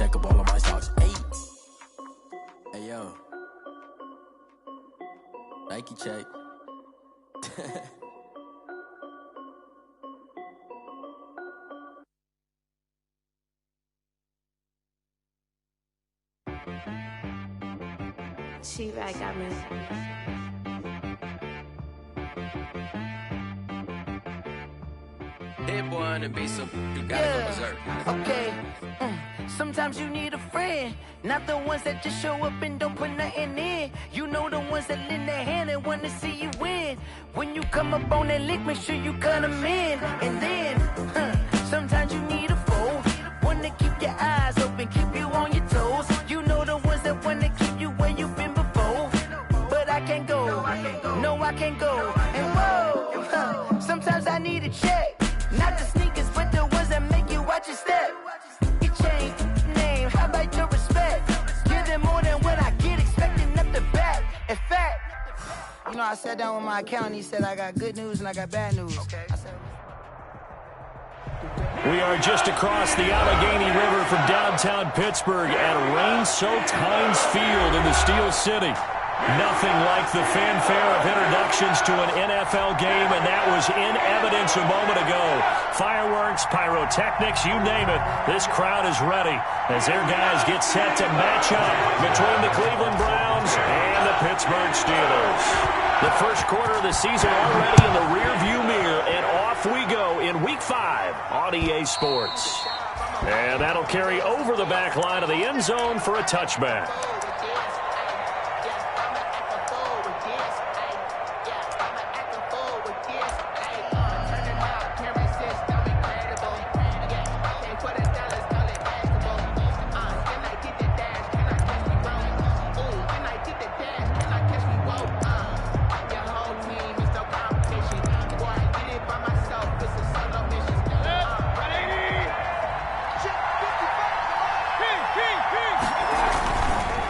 check up all of my stocks. Hey, yo. Nike check. She right got me. Hit one and be some. You gotta go berserk. Okay. Sometimes you need a friend, not the ones that just show up and don't put nothing in. You know the ones that lend their hand and wanna see you win. When you come up on that lick, make sure you cut them in. And then, sometimes you need a foe, one to keep your eyes open, keep you on your toes. You know the ones that wanna keep you where you've been before. But I can't go, no I can't go. And whoa, sometimes I need a check, not the sneakers, but the ones that make you watch your step. Change name, how about your respect? Give them more than what I get, expecting up the back. In fact, you know, I sat down with my accountant, he said I got good news and I got bad news. Okay. I said, we are just across the Allegheny River from downtown Pittsburgh at rain-soaked Heinz Field in the Steel City. Nothing like the fanfare of introductions to an NFL game, and that was in evidence a moment ago. Fireworks, pyrotechnics, you name it. This crowd is ready as their guys get set to match up between the Cleveland Browns and the Pittsburgh Steelers. The first quarter of the season already in the rearview mirror, and off we go in Week 5 on EA Sports. And that'll carry over the back line of the end zone for a touchback.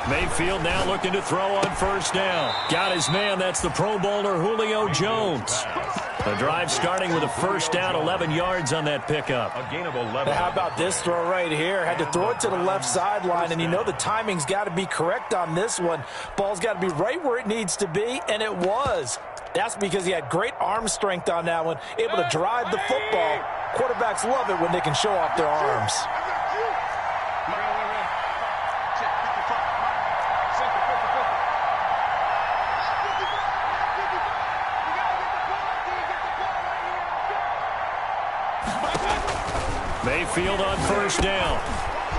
Mayfield now looking to throw on first down. Got his man. That's the Pro Bowler Julio Jones. The drive starting with a first down, 11 yards on that pickup. A gain of 11. How about this throw right here? Had to throw it to the left sideline, and you know the timing's got to be correct on this one. Ball's got to be right where it needs to be, and it was. That's because he had great arm strength on that one, able to drive the football. Quarterbacks love it when they can show off their arms. Mayfield on first down.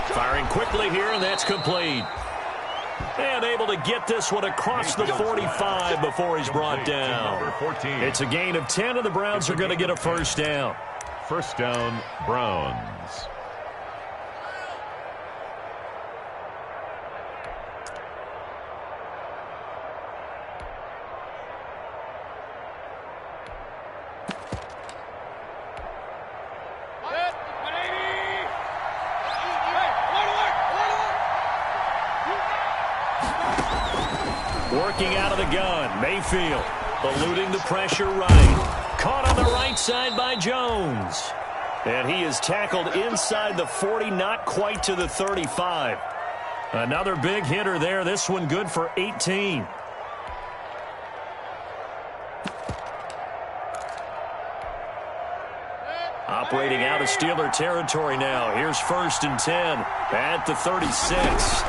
Firing quickly here, and that's complete. And able to get this one across the 45 before he's brought down. It's a gain of 10, and the Browns are going to get a first down. First down, Browns. Working out of the gun, Mayfield eluding the pressure right. Caught on the right side by Jones. And he is tackled inside the 40, not quite to the 35. Another big hitter there, this one good for 18. Operating out of Steeler territory now. Here's 1st and 10 at the 36.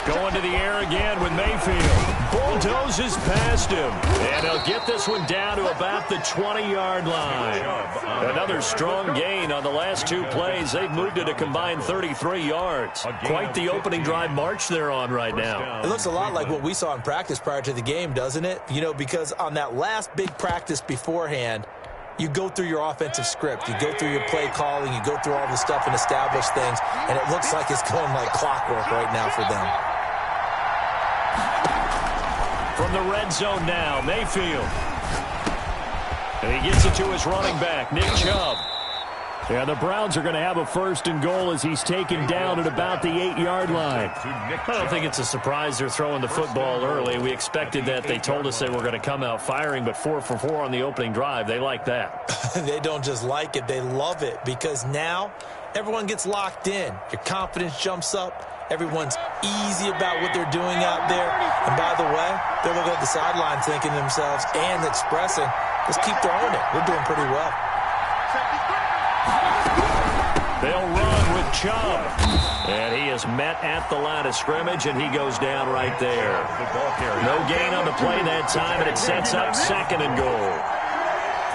Going to the air again with Mayfield. Bulldozes past him. And he'll get this one down to about the 20-yard line. Another strong gain on the last two plays. They've moved it a combined 33 yards. Quite the opening drive march they're on right now. It looks a lot like what we saw in practice prior to the game, doesn't it? You know, because on that last big practice beforehand, you go through your offensive script. You go through your play calling. You go through all the stuff and establish things. And it looks like it's going like clockwork right now for them. From the red zone now, Mayfield. And he gets it to his running back, Nick Chubb. Yeah, the Browns are going to have a 1st and goal as he's taken down at about the 8-yard line. I don't think it's a surprise they're throwing the football early. We expected that. They told us they were going to come out firing, but 4 for 4 on the opening drive. They like that. They don't just like it. They love it because now everyone gets locked in. Your confidence jumps up. Everyone's easy about what they're doing out there. And by the way, they're looking at the sideline thinking to themselves and expressing, let's keep throwing it. We're doing pretty well. They'll run with Chubb. And he is met at the line of scrimmage, and he goes down right there. No gain on the play that time, and it sets up 2nd and goal.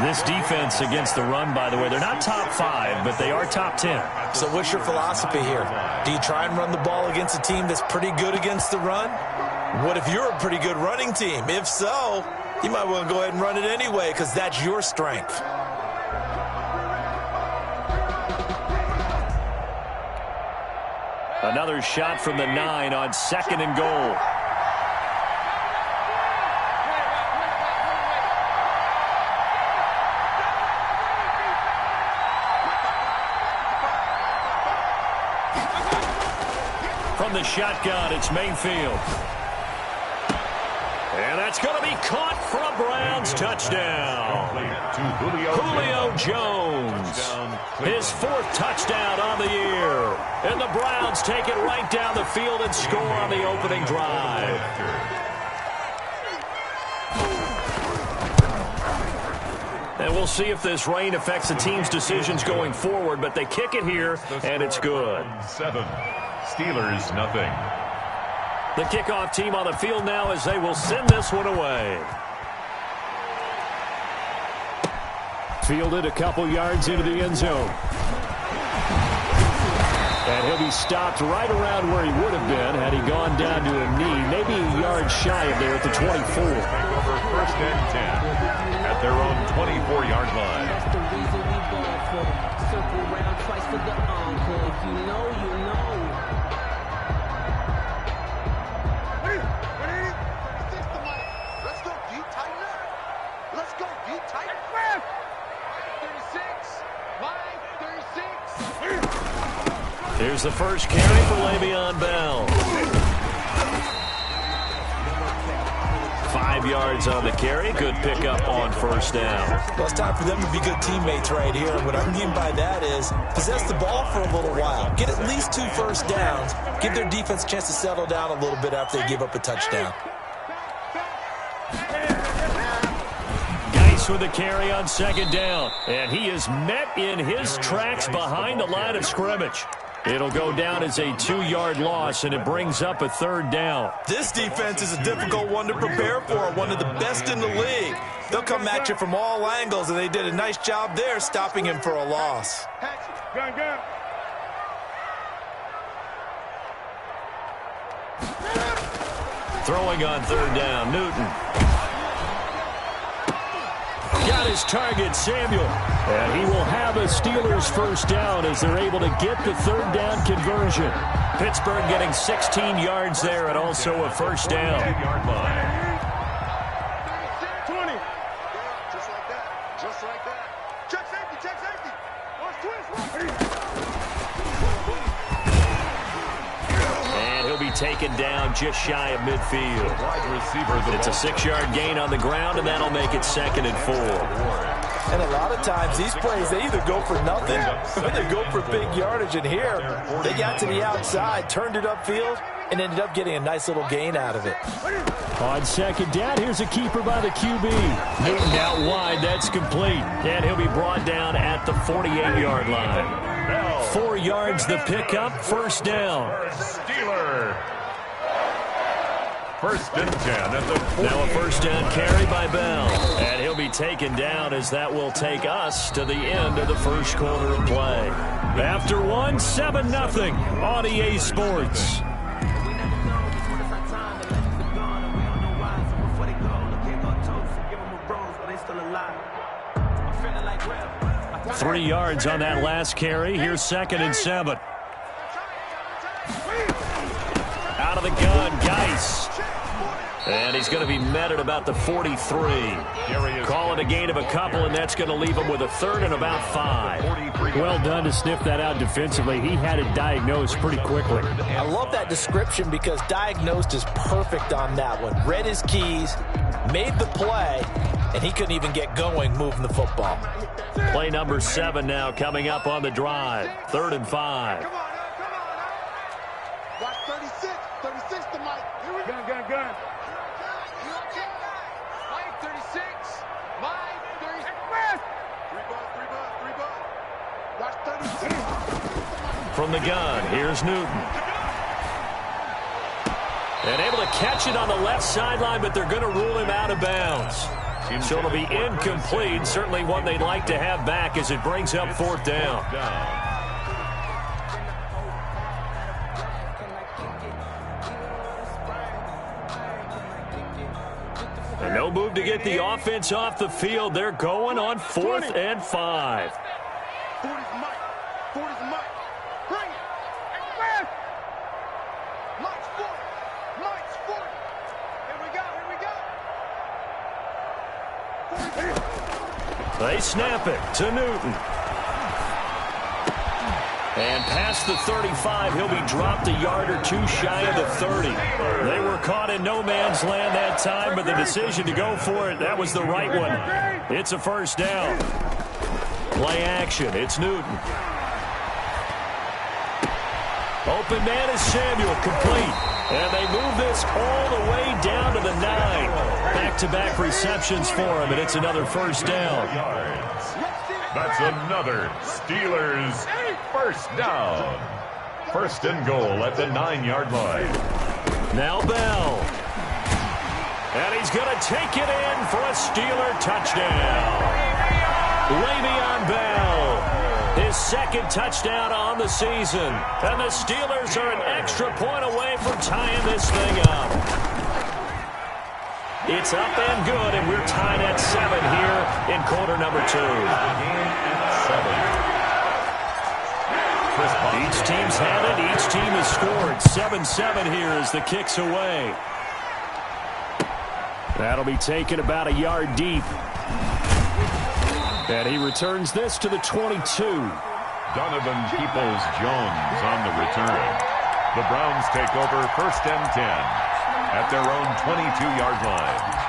This defense against the run, by the way, they're not top 5, but they are top 10. So what's your philosophy here? Do you try and run the ball against a team that's pretty good against the run? What if you're a pretty good running team? If so, you might want to go ahead and run it anyway because that's your strength. Another shot from the 9 on 2nd and goal. From the shotgun, it's Mayfield. And that's going to be caught for a Browns touchdown. Julio Jones, his 4th touchdown on the year. And the Browns take it right down the field and score on the opening drive. And we'll see if this rain affects the team's decisions going forward, but they kick it here, and it's good. 7, Steelers, nothing. The kickoff team on the field now as they will send this one away. Fielded a couple yards into the end zone. And he'll be stopped right around where he would have been had he gone down to a knee, maybe a yard shy of there at the 24. Take over 1st and 10 at their own 24-yard line. That's the reason we ball for. Circle round twice for the encore. If you know, you know. Let's go deep, tighten up. Let's go deep, tighten up. 36, line 36. Here's the first carry for Le'Veon Bell. 5 yards on the carry. Good pickup on 1st down. Well, it's time for them to be good teammates right here. And what I mean by that is possess the ball for a little while. Get at least 2 first downs. Give their defense a chance to settle down a little bit after they give up a touchdown. Geis with a carry on 2nd down. And he is met in his tracks behind the line of scrimmage. It'll go down as a 2-yard loss, and it brings up a 3rd down. This defense is a difficult one to prepare for, one of the best in the league. They'll come at you from all angles, and they did a nice job there stopping him for a loss. Throwing on 3rd down, Newton. Got his target, Samuel. And he will have a Steelers 1st down as they're able to get the 3rd down conversion. Pittsburgh getting 16 yards there and also a 1st down. 10-yard line. 20. Just like that. Just like that. Check safety. Check safety. And he'll be taken down just shy of midfield. It's a 6-yard gain on the ground, and that'll make it 2nd and 4. And a lot of times these plays, they either go for nothing or they go for big yardage. And here, they got to the outside, turned it upfield, and ended up getting a nice little gain out of it. On 2nd down, here's a keeper by the QB. Newton out wide, that's complete. And he'll be brought down at the 48-yard line. 4 yards the pickup, 1st down. Steeler. 1st and 10 at the 40. Now a 1st down carry by Bell. And he'll be taken down as that will take us to the end of the 1st quarter of play. After one, 7-0 on EA Sports. Three yards on that last carry. Here's 2nd and 7. Out of the gun, Geis. And he's going to be met at about the 43. Call it a gain of a couple, and that's going to leave him with a 3rd and about 5. Well done to sniff that out defensively. He had it diagnosed pretty quickly. I love that description because diagnosed is perfect on that one. Read his keys, made the play, and he couldn't even get going moving the football. Play number 7 now coming up on the drive. 3rd and 5. Come on, watch 36. 36 to Mike. Here we go. Gun. Mike, 36. Mike, 36. Three ball. Watch 36. From the gun, here's Newton. And able to catch it on the left sideline, but they're going to rule him out of bounds. So it'll be incomplete. Certainly one they'd like to have back as it brings up 4th down. And no move to get the offense off the field. They're going on 4th and 5. 40's Mike. Bring it. Mike's 40. Here we go. They snap it to Newton. And past the 35, he'll be dropped a yard or 2 shy of the 30. They were caught in no man's land that time, but the decision to go for it, that was the right one. It's a 1st down. Play action. It's Newton. Open man is Samuel, complete. And they move this all the way down to the 9. Back-to-back receptions for him, and it's another 1st down. That's another Steelers 1st down. 1st and goal at the 9-yard line. Now Bell. And he's going to take it in for a Steeler touchdown. Le'Veon Bell, his 2nd touchdown on the season. And the Steelers are an extra point away from tying this thing up. It's up and good, and we're tied at 7 here in quarter number 2. Each team's had it. Each team has scored. 7-7 here as the kick's away. That'll be taken about a yard deep. And he returns this to the 22. Donovan Peoples-Jones on the return. The Browns take over 1st and 10 at their own 22-yard line.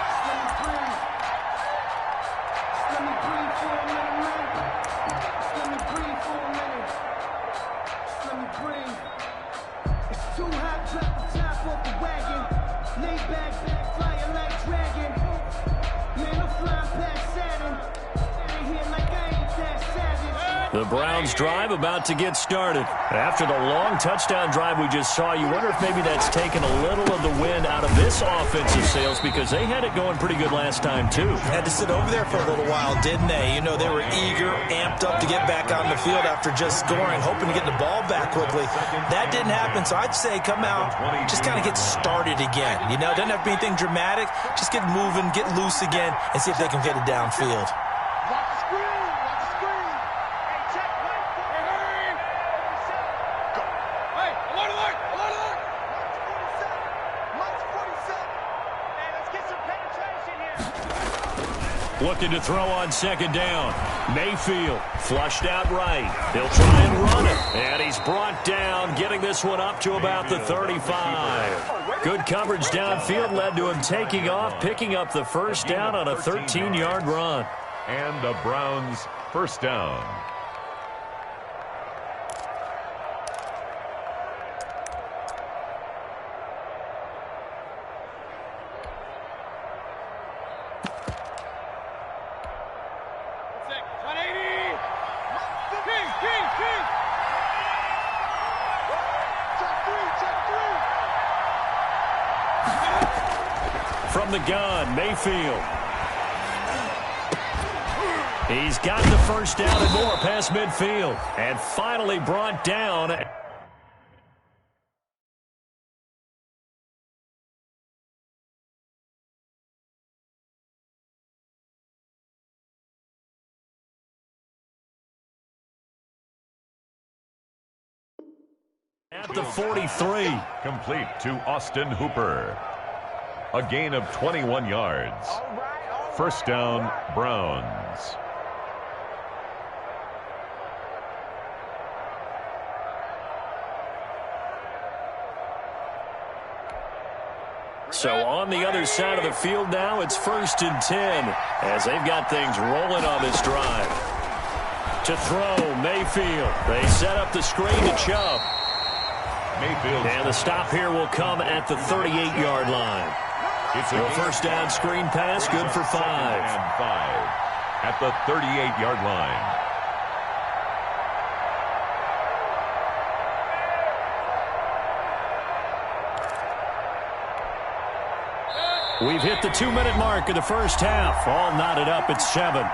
The Browns drive about to get started. After the long touchdown drive we just saw, you wonder if maybe that's taken a little of the wind out of this offensive sails because they had it going pretty good last time, too. Had to sit over there for a little while, didn't they? You know, they were eager, amped up to get back on the field after just scoring, hoping to get the ball back quickly. That didn't happen, so I'd say come out, just kind of get started again. You know, it doesn't have to be anything dramatic. Just get moving, get loose again, and see if they can get it downfield. Looking to throw on 2nd down. Mayfield flushed out right. He'll try and run it. And he's brought down, getting this one up to about the 35. Good coverage downfield led to him taking off, picking up the 1st down on a 13-yard run. And the Browns 1st down. From the gun, Mayfield. He's got the 1st down and more past midfield. And finally brought down. At the 43. Complete to Austin Hooper. A gain of 21 yards. 1st down, Browns. So on the other side of the field now, it's 1st and 10 as they've got things rolling on this drive. To throw, Mayfield. They set up the screen to Chubb. Mayfield. And the stop here will come at the 38-yard line. It's a first down screen pass, good for 5. And 5 at the 38-yard line. We've hit the 2-minute mark of the first half. All knotted up at 7.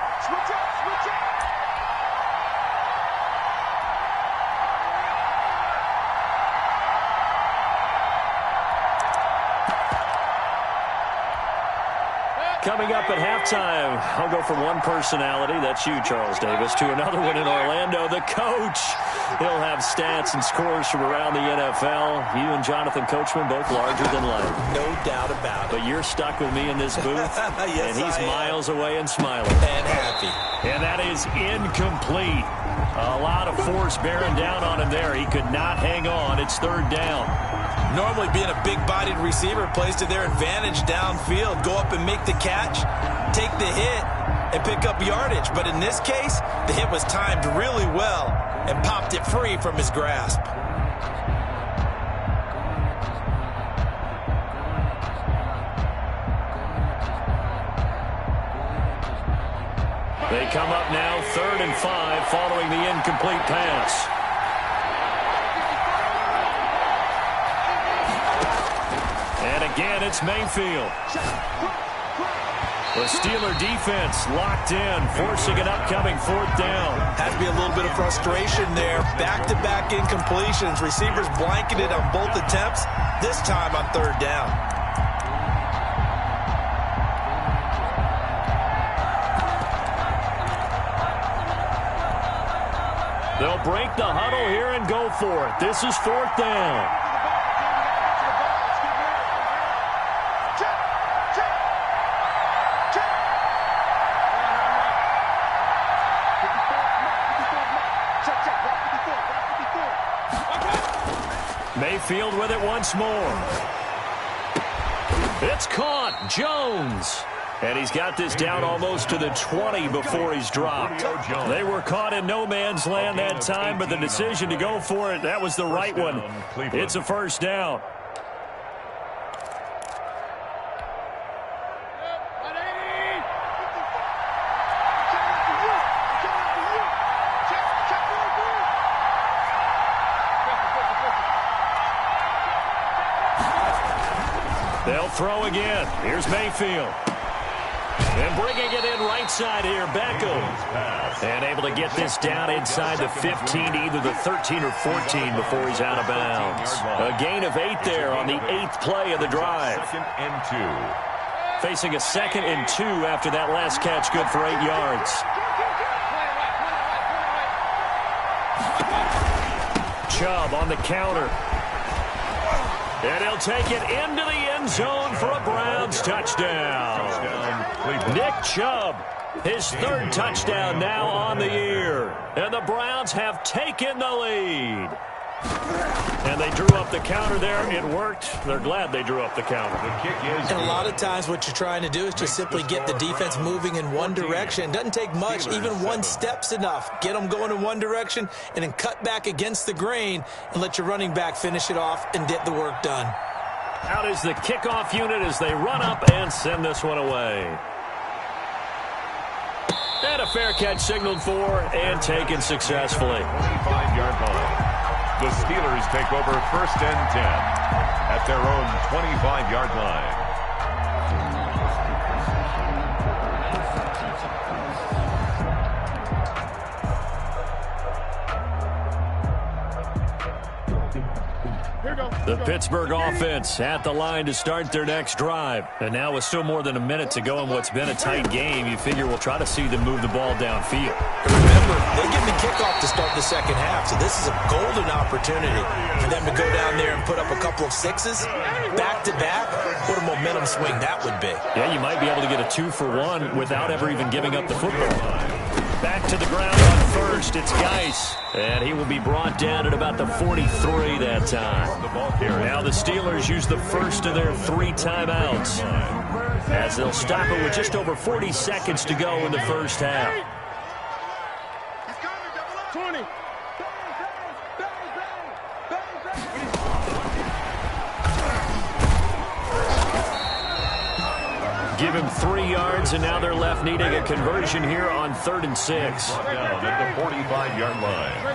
Coming up at halftime, I'll go from one personality, that's you, Charles Davis, to another one in Orlando, the coach. He'll have stats and scores from around the NFL. You and Jonathan Coachman, both larger than life. No doubt about it. But you're stuck with me in this booth, Yes, and he's miles away and smiling. And happy. And that is incomplete. A lot of force bearing down on him there. He could not hang on. It's 3rd down. Normally being a big-bodied receiver plays to their advantage downfield. Go up and make the catch, take the hit, and pick up yardage. But in this case, the hit was timed really well and popped it free from his grasp. They come up now 3rd and 5 following the incomplete pass. And again, it's Mayfield. The Steeler defense locked in, forcing an upcoming 4th down. Has to be a little bit of frustration there. Back-to-back incompletions. Receivers blanketed on both attempts, this time on 3rd down. They'll break the huddle here and go for it. This is 4th down. Mayfield with it once more. It's caught. Jones. And he's got this down almost to the 20 before he's dropped. They were caught in no man's land that time, but the decision to go for it, that was the right one. It's a 1st down. They'll throw again. Here's Mayfield. And bringing it in right side here, Beckham. And able to get this down inside the 15, either the 13 or 14 before he's out of bounds. A gain of 8 there on the 8th play of the drive. 2nd and 2. Facing a 2nd and 2 after that last catch, good for 8 yards. Chubb on the counter. And he'll take it into the end zone for a Browns touchdown. Nick Chubb, his 3rd touchdown now on the year. And the Browns have taken the lead. And they drew up the counter there. It worked. They're glad they drew up the counter. The kick is. And a lot of times what you're trying to do is just simply get the defense moving in one direction. It doesn't take much. Even one step's enough. Get them going in one direction and then cut back against the grain and let your running back finish it off and get the work done. Out is the kickoff unit as they run up and send this one away. And a fair catch signaled for and taken successfully. 25-yard line. The Steelers take over 1st and 10 at their own 25-yard line. The Pittsburgh offense at the line to start their next drive. And now with still more than a minute to go in what's been a tight game, you figure we'll try to see them move the ball downfield. Remember, they get the kickoff to start the 2nd half, so this is a golden opportunity for them to go down there and put up a couple of 6s back-to-back. What a momentum swing that would be. Yeah, you might be able to get a 2-for-1 without ever even giving up the football. Back to the ground on first. It's Geis. And he will be brought down at about the 43 that time. Now the Steelers use the first of their 3 timeouts, as they'll stop it with just over 40 seconds to go in the first half. 20. Give him 3 yards, and now they're left needing a conversion here on 3rd and 6. Down at the 45-yard line.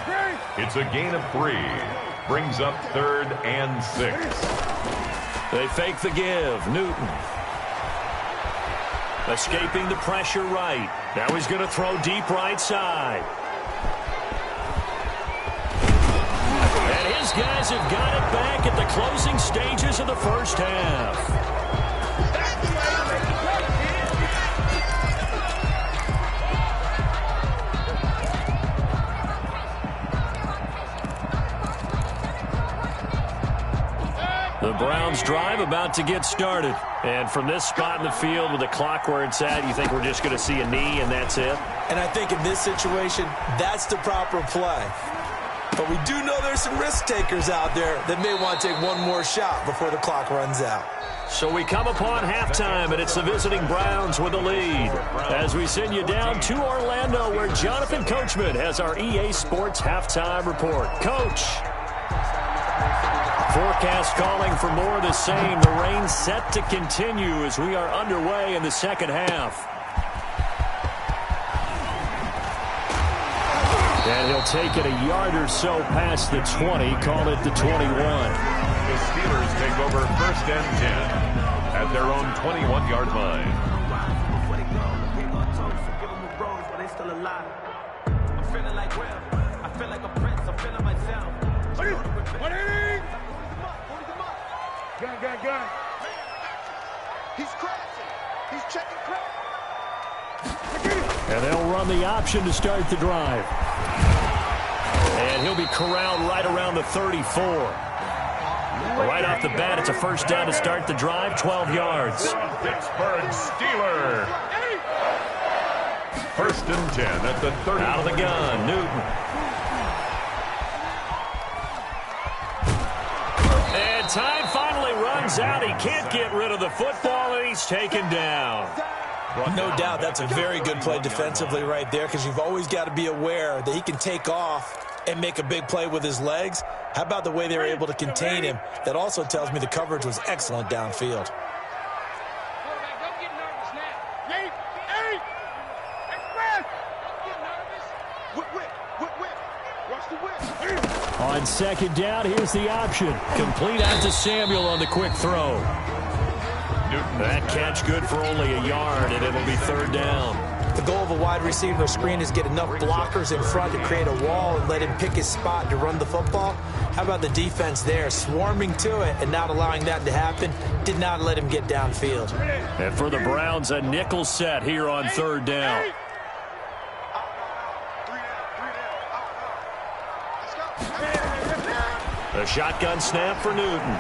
It's a gain of 3. Brings up 3rd and 6. They fake the give. Newton. Escaping the pressure right. Now he's going to throw deep right side. And his guys have got it back at the closing stages of the first half. The Browns drive about to get started. And from this spot in the field with the clock where it's at, you think we're just going to see a knee and that's it? And I think in this situation, that's the proper play. But we do know there's some risk takers out there that may want to take one more shot before the clock runs out. So we come upon halftime, and it's the visiting Browns with the lead. As we send you down to Orlando, where Jonathan Coachman has our EA Sports halftime report. Coach. Forecast calling for more of the same. The rain set to continue as we are underway in the second half. And he'll take it a yard or so past the 20, call it the 21. The Steelers take over 1st and 10 at their own 21-yard line. I'm feeling like Will. I feel like a prince. I'm feeling myself. Gun. He's crashing. He's checking crash. And they'll run the option to start the drive. And he'll be corralled right around the 34. Right off the bat, it's a first down to start the drive, 12 yards. Pittsburgh Steelers. 1st and 10 at the 30. Out of the gun, Newton. And time finally runs out. He can't get rid of the football, and he's taken down. No doubt that's a very good play defensively right there, because you've always got to be aware that he can take off and make a big play with his legs. How about the way they were able to contain him? That also tells me the coverage was excellent downfield. On 2nd down, here's the option. Complete out to Samuel on the quick throw. That catch good for only a yard, and it'll be 3rd down. The goal of a wide receiver screen is get enough blockers in front to create a wall and let him pick his spot to run the football. How about the defense there, swarming to it and not allowing that to happen? Did not let him get downfield. And for the Browns, a nickel set here on 3rd down. A shotgun snap for Newton.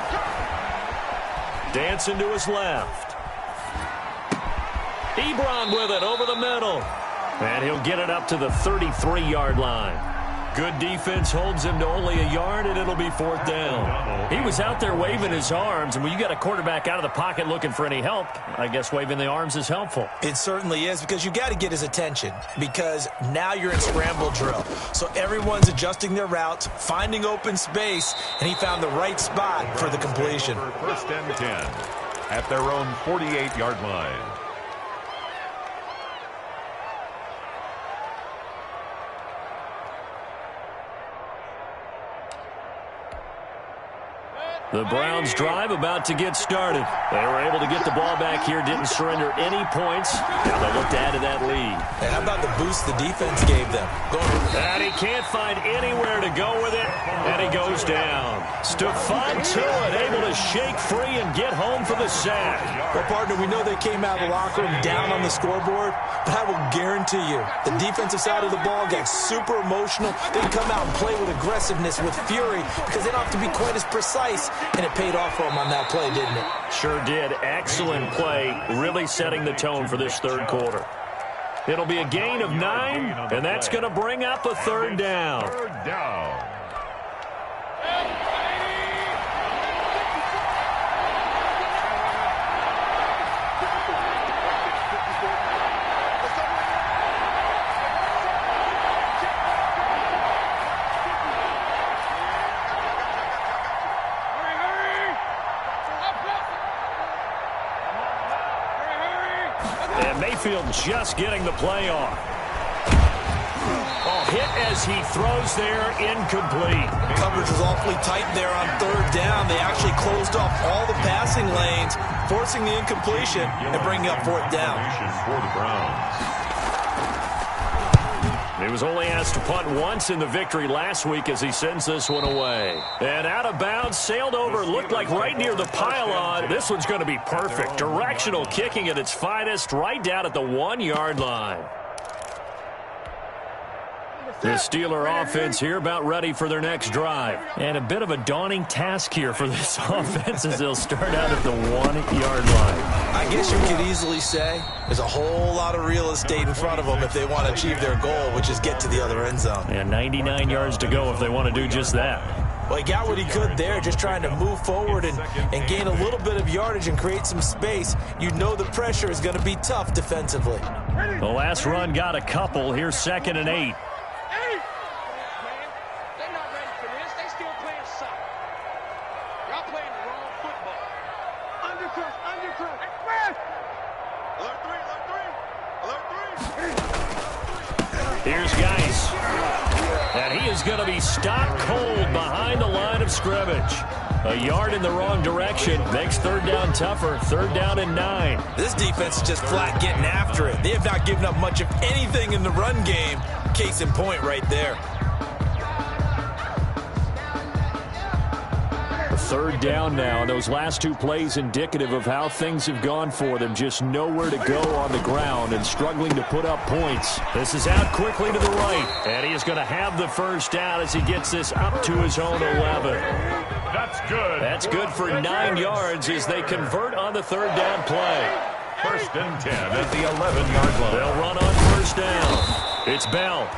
Dancing to his left. Ebron with it over the middle. And he'll get it up to the 33-yard line. Good defense holds him to only a yard, and it'll be 4th down. He was out there waving his arms, and when you got a quarterback out of the pocket looking for any help, I guess waving the arms is helpful. It certainly is, because you got to get his attention, because now you're in scramble drill. So everyone's adjusting their routes, finding open space, and he found the right spot for the completion. 1st and 10 at their own 48-yard line. The Browns drive about to get started. They were able to get the ball back here, didn't surrender any points. Now they look to add to that lead. And how about the boost the defense gave them? And he can't find anywhere to go with it, and he goes down. Stephon Tuitt able to shake free and get home for the sack. Well, partner, we know they came out of the locker room down on the scoreboard, but I will guarantee you the defensive side of the ball got super emotional. They come out and play with aggressiveness, with fury, because they don't have to be quite as precise. And it paid off for him on that play, didn't it? Sure did. Excellent play, really setting the tone for this 3rd quarter. It'll be a gain of 9, and that's going to bring up a third down. Third down. And Mayfield just getting the play off. Oh, hit as he throws there, incomplete. Coverage was awfully tight there on third down. They actually closed off all the passing lanes, forcing the incompletion and bringing up fourth down. For the Browns. He was only asked to punt once in the victory last week as he sends this one away. And out of bounds, sailed over, looked like right near the pylon. This one's going to be perfect. Directional kicking at its finest, right down at the 1-yard line. The Steeler offense here about ready for their next drive. And a bit of a daunting task here for this offense as they'll start out at the 1-yard line. I guess you could easily say there's a whole lot of real estate in front of them if they want to achieve their goal, which is get to the other end zone. And 99 yards to go if they want to do just that. Well, he got what he could there, just trying to move forward and gain a little bit of yardage and create some space. You know the pressure is going to be tough defensively. The last run got a couple. Here's 2nd and 8. Here's Geis. And he is going to be stopped cold behind the line of scrimmage. A yard in the wrong direction makes third down tougher. 3rd down and 9. This defense is just flat getting after it. They have not given up much of anything in the run game. Case in point right there. 3rd down now. Those last 2 plays indicative of how things have gone for them. Just nowhere to go on the ground and struggling to put up points. This is out quickly to the right. And he is going to have the first down as he gets this up to his own 11. That's good. That's good for 9 yards as they convert on the 3rd down play. 1st and 10 at the 11-yard line. They'll run on 1st down. It's Bell.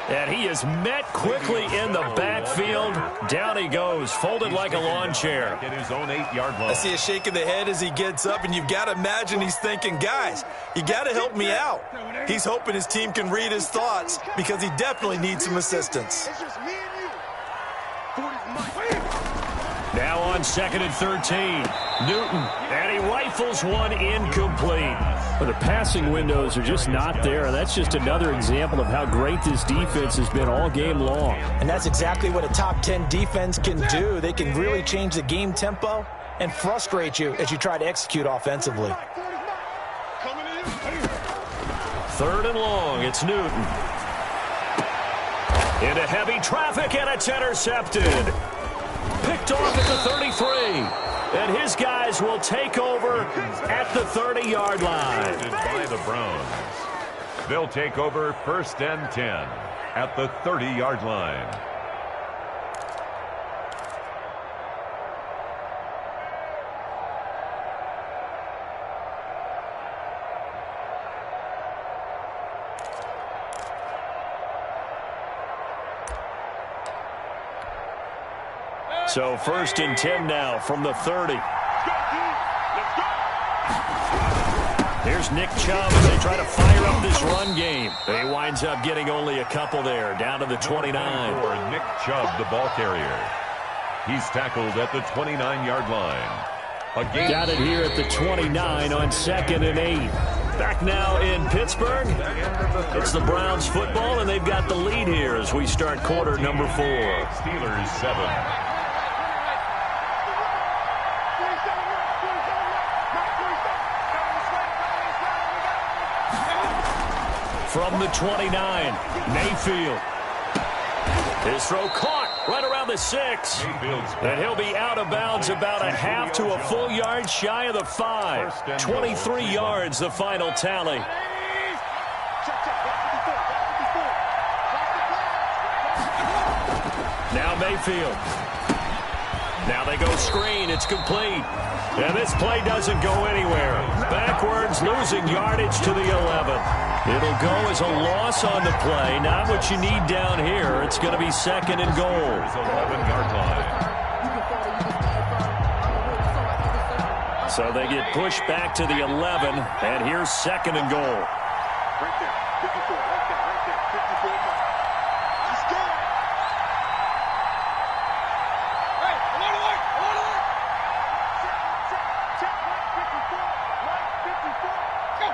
And he is met quickly in the backfield. Down he goes, folded like a lawn chair. At his own 8-yard line. I see a shake of the head as he gets up, and you've got to imagine he's thinking, guys, you got to help me out. He's hoping his team can read his thoughts because he definitely needs some assistance. It's just me and you. Now on 2nd and 13. Newton, and he rifles one incomplete. But the passing windows are just not there. That's just another example of how great this defense has been all game long. And that's exactly what a top 10 defense can do. They can really change the game tempo and frustrate you as you try to execute offensively. 3rd and long, it's Newton. Into heavy traffic, and it's intercepted. Picked off at the 33. And his guys will take over at the 30-yard line. By the Browns. They'll take over 1st and 10 at the 30-yard line. So 1st and 10 now from the 30. Here's Nick Chubb as they try to fire up this run game. He winds up getting only a couple there, down to the 29. For Nick Chubb, the ball carrier. He's tackled at the 29-yard line. Got it here at the 29 on 2nd and 8. Back now in Pittsburgh. It's the Browns football, and they've got the lead here as we start quarter number 4. Steelers 7. From the 29, Mayfield. His throw caught right around the 6. And he'll be out of bounds about a half to a full yard shy of the 5. 23 yards, the final tally. Now Mayfield. Now they go screen. It's complete. And this play doesn't go anywhere. Backwards, losing yardage to the 11. It'll go as a loss on the play. Not what you need down here. It's going to be second and goal. 11-yard line. So they get pushed back to the 11, and here's second and goal. Right there. 54. Right there. Right there. 54. Let's go. Hey, alert, alert, alert, alert. Check, right 54. Right 54. Go.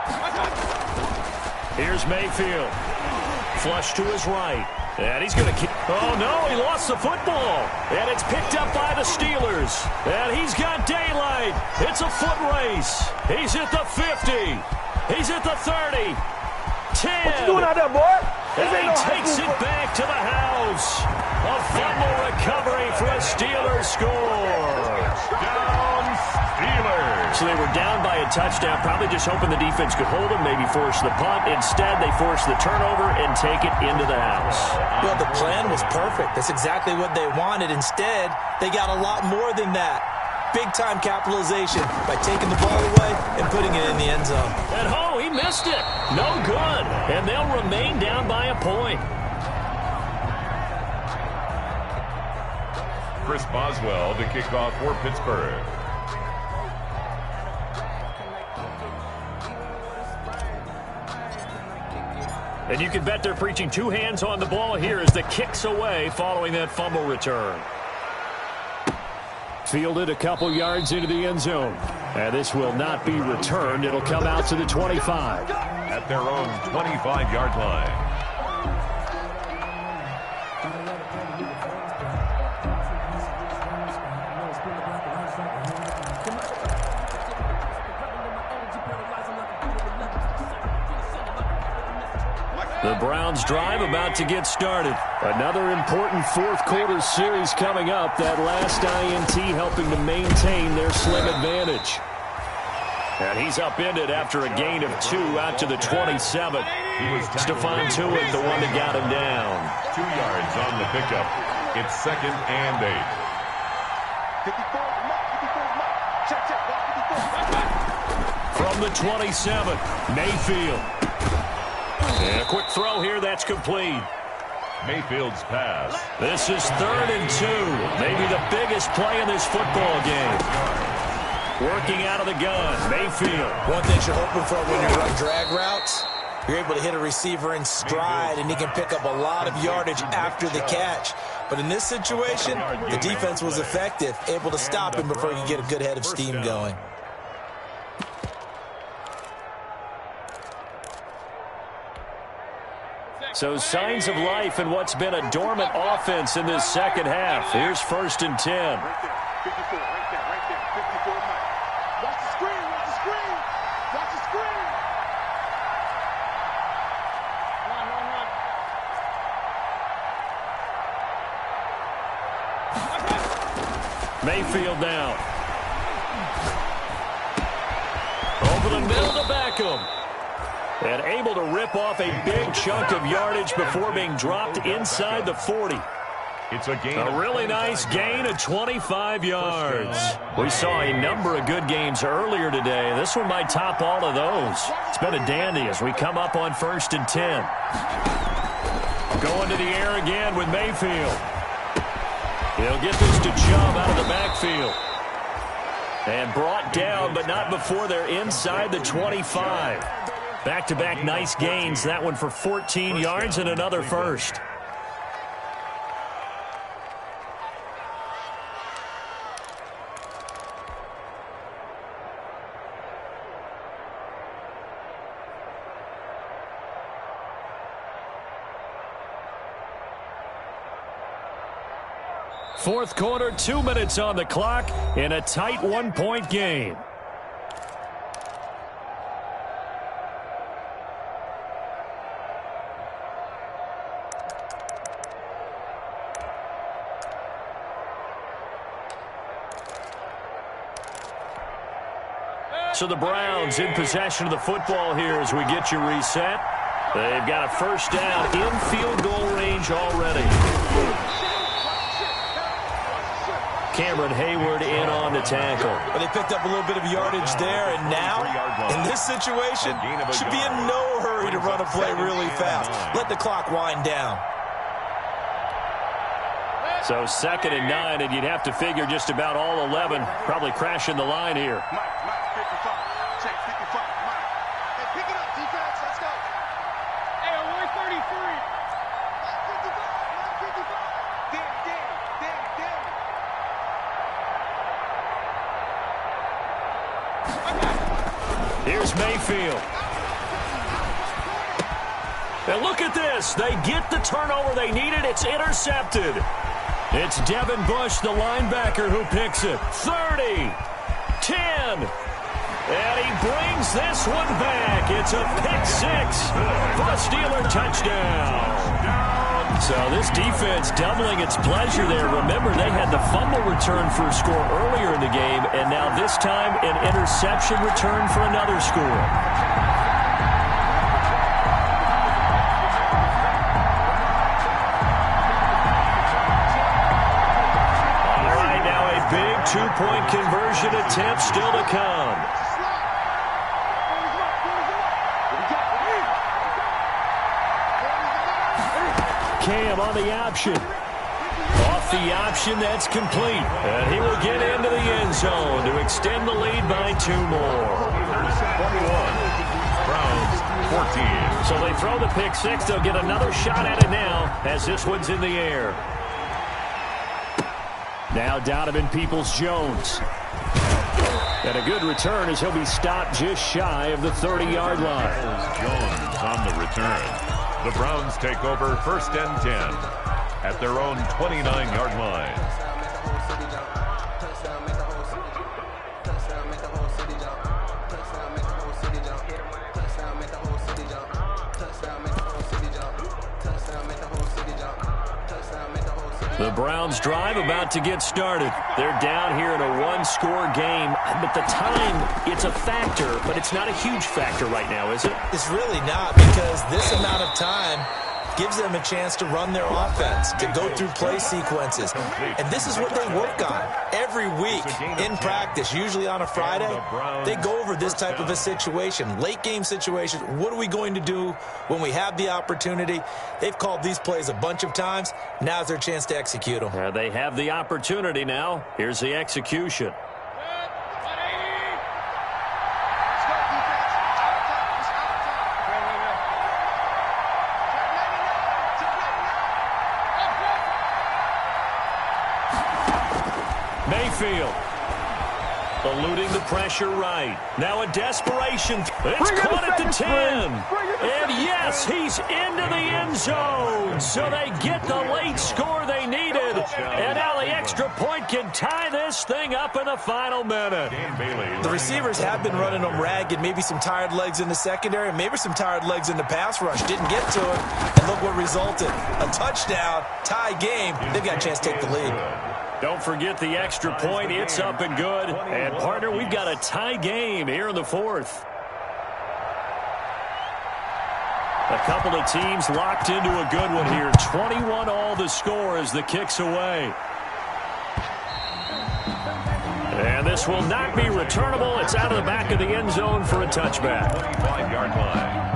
Here's Mayfield. Flush to his right. And he's going to kick. Oh, no, he lost the football. And it's picked up by the Steelers. And he's got daylight. It's a foot race. He's at the 50. He's at the 30. 10. What you doing out there, boy? And he takes it back to the house. A fumble recovery for a Steelers score. Down Steelers. So they were down by a touchdown, probably just hoping the defense could hold them, maybe force the punt. Instead, they force the turnover and take it into the house. Well, the plan was perfect. That's exactly what they wanted. Instead, they got a lot more than that. Big-time capitalization by taking the ball away and putting it in the end zone. And oh, he missed it. No good. And they'll remain down by a point. Chris Boswell to kick off for Pittsburgh. And you can bet they're preaching two hands on the ball here as the kick's away following that fumble return. Fielded a couple yards into the end zone. And this will not be returned. It'll come out to the 25. At their own 25-yard line. The Browns drive about to get started. Another important fourth quarter series coming up. That last INT helping to maintain their slim advantage. And he's upended after a gain of 2 out to the 27. Stephon Tuitt, the one that got him down. 2 yards on the pickup. It's second and 8. 54. Check. From the 27, Mayfield. And a quick throw here, that's complete. Mayfield's pass. This is 3rd and 2. Maybe the biggest play in this football game. Working out of the gun, Mayfield. One thing you're hoping for when you run drag routes, you're able to hit a receiver in stride, and he can pick up a lot of yardage after the catch. But in this situation, the defense was effective, able to stop him before he could get a good head of steam going. So signs of life in what's been a dormant offense in this second half. Here's 1st and 10. Right there. 54. Right there. Right there. 54. Watch the screen. Watch the screen. Watch the screen. Mayfield now. Over the middle to Beckham. And able to rip off a big chunk of yardage before being dropped inside the 40. It's a gain. A really nice gain of 25 yards. We saw a number of good games earlier today. This one might top all of those. It's been a dandy as we come up on 1st and 10. Going to the air again with Mayfield. He'll get this to Chubb out of the backfield. And brought down, but not before they're inside the 25. Back-to-back nice gains. That one for 14 yards and another first. Fourth quarter, 2 minutes on the clock in a tight 1-point game. So the Browns in possession of the football here as we get you reset. They've got a first down in field goal range already. Cameron Hayward in on the tackle. Well, they picked up a little bit of yardage there, and now, in this situation, should be in no hurry to run a play really fast. Let the clock wind down. So 2nd and 9, and you'd have to figure just about all 11 probably crashing the line here. Mike, 55. Check 55. Mike. Hey, pick it up, defense. Let's go. Hey, 133. 55. Here's Mayfield. And look at this. They get the turnover they needed. It's intercepted. It's Devin Bush, the linebacker, who picks it. 30, 10, and he brings this one back. It's a pick 6 for a Steeler touchdown. So this defense doubling its pleasure there. Remember, they had the fumble return for a score earlier in the game, and now this time an interception return for another score. Big two-point conversion attempt still to come. Cam on the option. Off the option, that's complete. And he will get into the end zone to extend the lead by 2 more. 21. Browns, 14. So they throw the pick 6. They'll get another shot at it now as this one's in the air. Now Donovan Peoples-Jones. And a good return as he'll be stopped just shy of the 30-yard line. Jones on the return. The Browns take over 1st and 10 at their own 29-yard line. The Browns drive about to get started. They're down here in a 1-score game, but the time, it's a factor, but it's not a huge factor right now, is it? It's really not, because this amount of time gives them a chance to run their offense, to go through play sequences. And this is what they work on every week in practice, usually on a Friday. They go over this type of a situation, late game situation. What are we going to do when we have the opportunity? They've called these plays a bunch of times. Now's their chance to execute them. They have the opportunity now. Here's the execution. Mayfield eluding the pressure right. Now a desperation. It's caught at the 10. And yes, he's into the end zone. So they get the late score they needed. And now the extra point can tie this thing up in the final minute. The receivers have been running them ragged. Maybe some tired legs in the secondary, maybe some tired legs in the pass rush. Didn't get to it. And look what resulted. A touchdown, tie game. They've got a chance to take the lead. Don't forget the extra point. It's up and good. And, partner, we've got a tie game here in the 4th. A couple of teams locked into a good one here. 21 all the score as the kick's away. And this will not be returnable. It's out of the back of the end zone for a touchback. 25-yard line.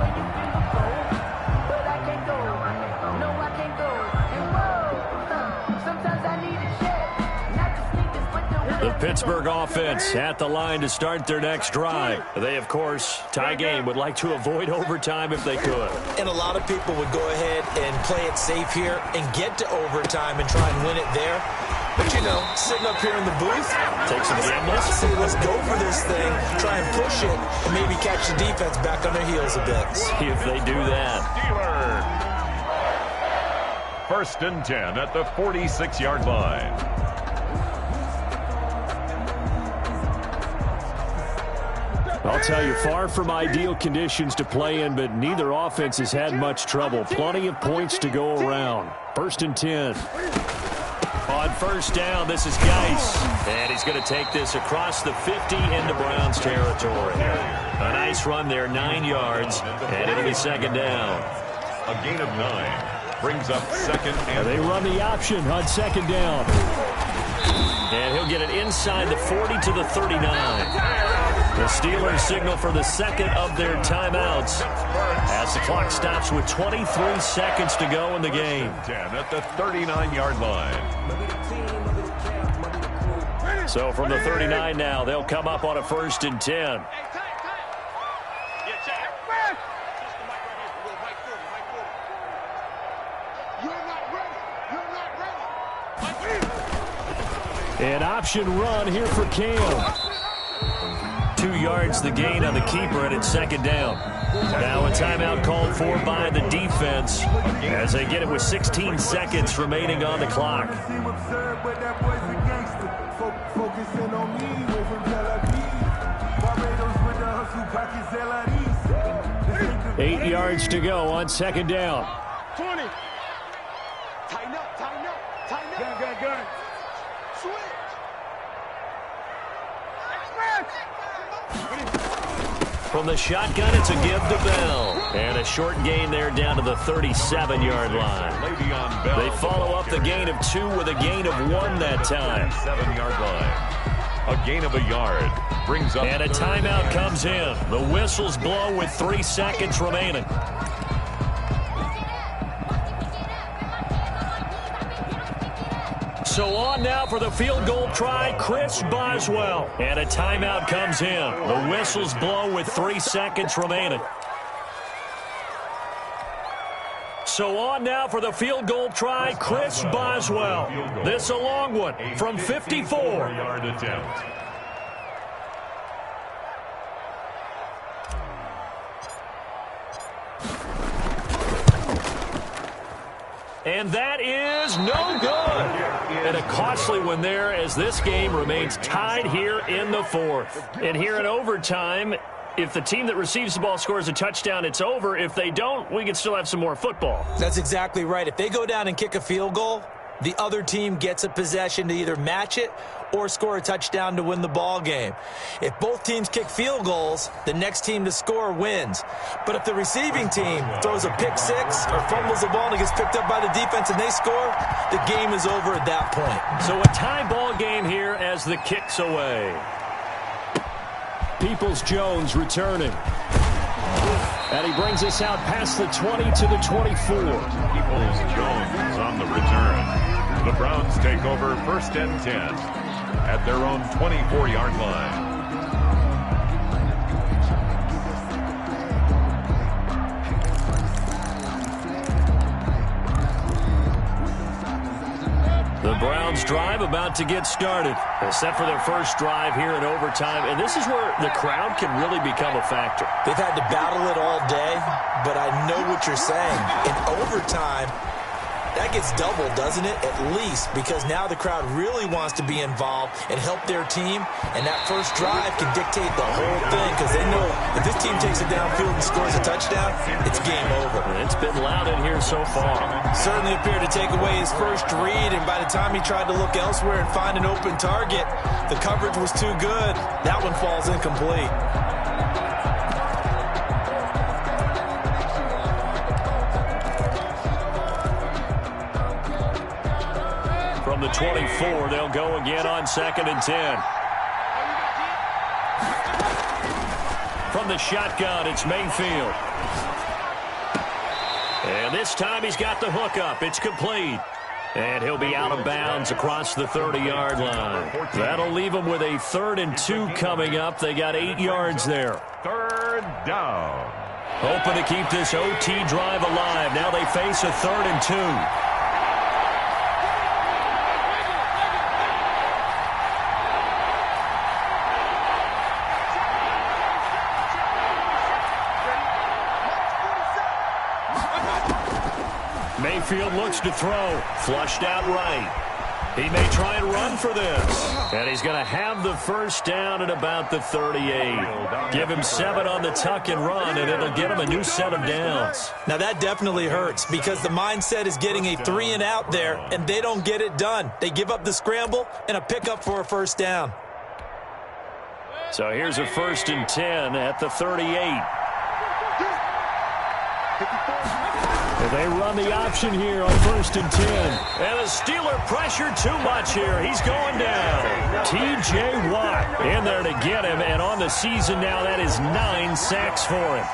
The Pittsburgh offense at the line to start their next drive. They, of course, tie game, would like to avoid overtime if they could. And a lot of people would go ahead and play it safe here and get to overtime and try and win it there. But, you know, sitting up here in the booth, take some gambles. I say let's go for this thing, try and push it, and maybe catch the defense back on their heels a bit. See if they do that. Steelers. 1st and 10 at the 46-yard line. I'll tell you, far from ideal conditions to play in, but neither offense has had much trouble. Plenty of points to go around. 1st and 10. On 1st down, this is Geis. And he's going to take this across the 50 into Browns territory. A nice run there, 9 yards, and it'll be 2nd down. A gain of 9 brings up 2nd and... They run the option on 2nd down. And he'll get it inside the 40 to the 39. The Steelers signal for the second of their timeouts as the clock stops with 23 seconds to go in the game. 10 at the 39-yard line. So from the 39 now, they'll come up on a 1st and 10. An option run here for Cam. 2 yards the gain on the keeper, and it's 2nd down. Now a timeout called for by the defense as they get it with 16 seconds remaining on the clock. 8 yards to go on 2nd down. 20. Tighten up, tighten up, tighten up. Gun. Switch. From the shotgun, it's a give to Bell. And a short gain there down to the 37-yard line. They follow up the gain of 2 with a gain of 1 that time. 7-yard line. A gain of a yard brings up. And a timeout comes in. The whistles blow with 3 seconds remaining. So on now for the field goal try, Chris Boswell. And a timeout comes in. The whistles blow with 3 seconds remaining. So on now for the field goal try, Chris Boswell. This a long one from 54. 4-yard attempt. And that is no good. And a costly one there as this game remains tied here in the 4th. And here in overtime, if the team that receives the ball scores a touchdown, it's over. If they don't, we can still have some more football. That's exactly right. If they go down and kick a field goal, the other team gets a possession to either match it or score a touchdown to win the ball game. If both teams kick field goals, the next team to score wins. But if the receiving team throws a pick 6 or fumbles the ball and it gets picked up by the defense and they score, the game is over at that point. So a tie ball game here as the kick's away. Peoples-Jones returning. And he brings us out past the 20 to the 24. Peoples-Jones on the return. The Browns take over 1st and 10 at their own 24-yard line. The Browns drive about to get started. They're set for their first drive here in overtime, and this is where the crowd can really become a factor. They've had to battle it all day, but I know what you're saying. In overtime, that gets doubled, doesn't it? At least, because now the crowd really wants to be involved and help their team, and that first drive can dictate the whole thing because they know if this team takes it downfield and scores a touchdown, it's game over. It's been loud in here so far. Certainly appeared to take away his first read, and by the time he tried to look elsewhere and find an open target, the coverage was too good. That one falls incomplete. From the 24, they'll go again on 2nd and 10. From the shotgun, it's Mayfield. And this time he's got the hook up. It's complete. And he'll be out of bounds across the 30-yard line. That'll leave him with a 3rd and 2 coming up. They got 8 yards there. 3rd down. Hoping to keep this OT drive alive. Now they face a 3rd and 2. Mayfield looks to throw. Flushed out right. He may try and run for this. And he's going to have the first down at about the 38. Give him 7 on the tuck and run, and it'll get him a new set of downs. Now that definitely hurts because the mindset is getting a 3 and out there, and they don't get it done. They give up the scramble and a pickup for a first down. So here's a 1st and 10 at the 38. And they run the option here on 1st and 10. And the Steeler pressure too much here. He's going down. T.J. Watt in there to get him. And on the season now, that is 9 sacks for him.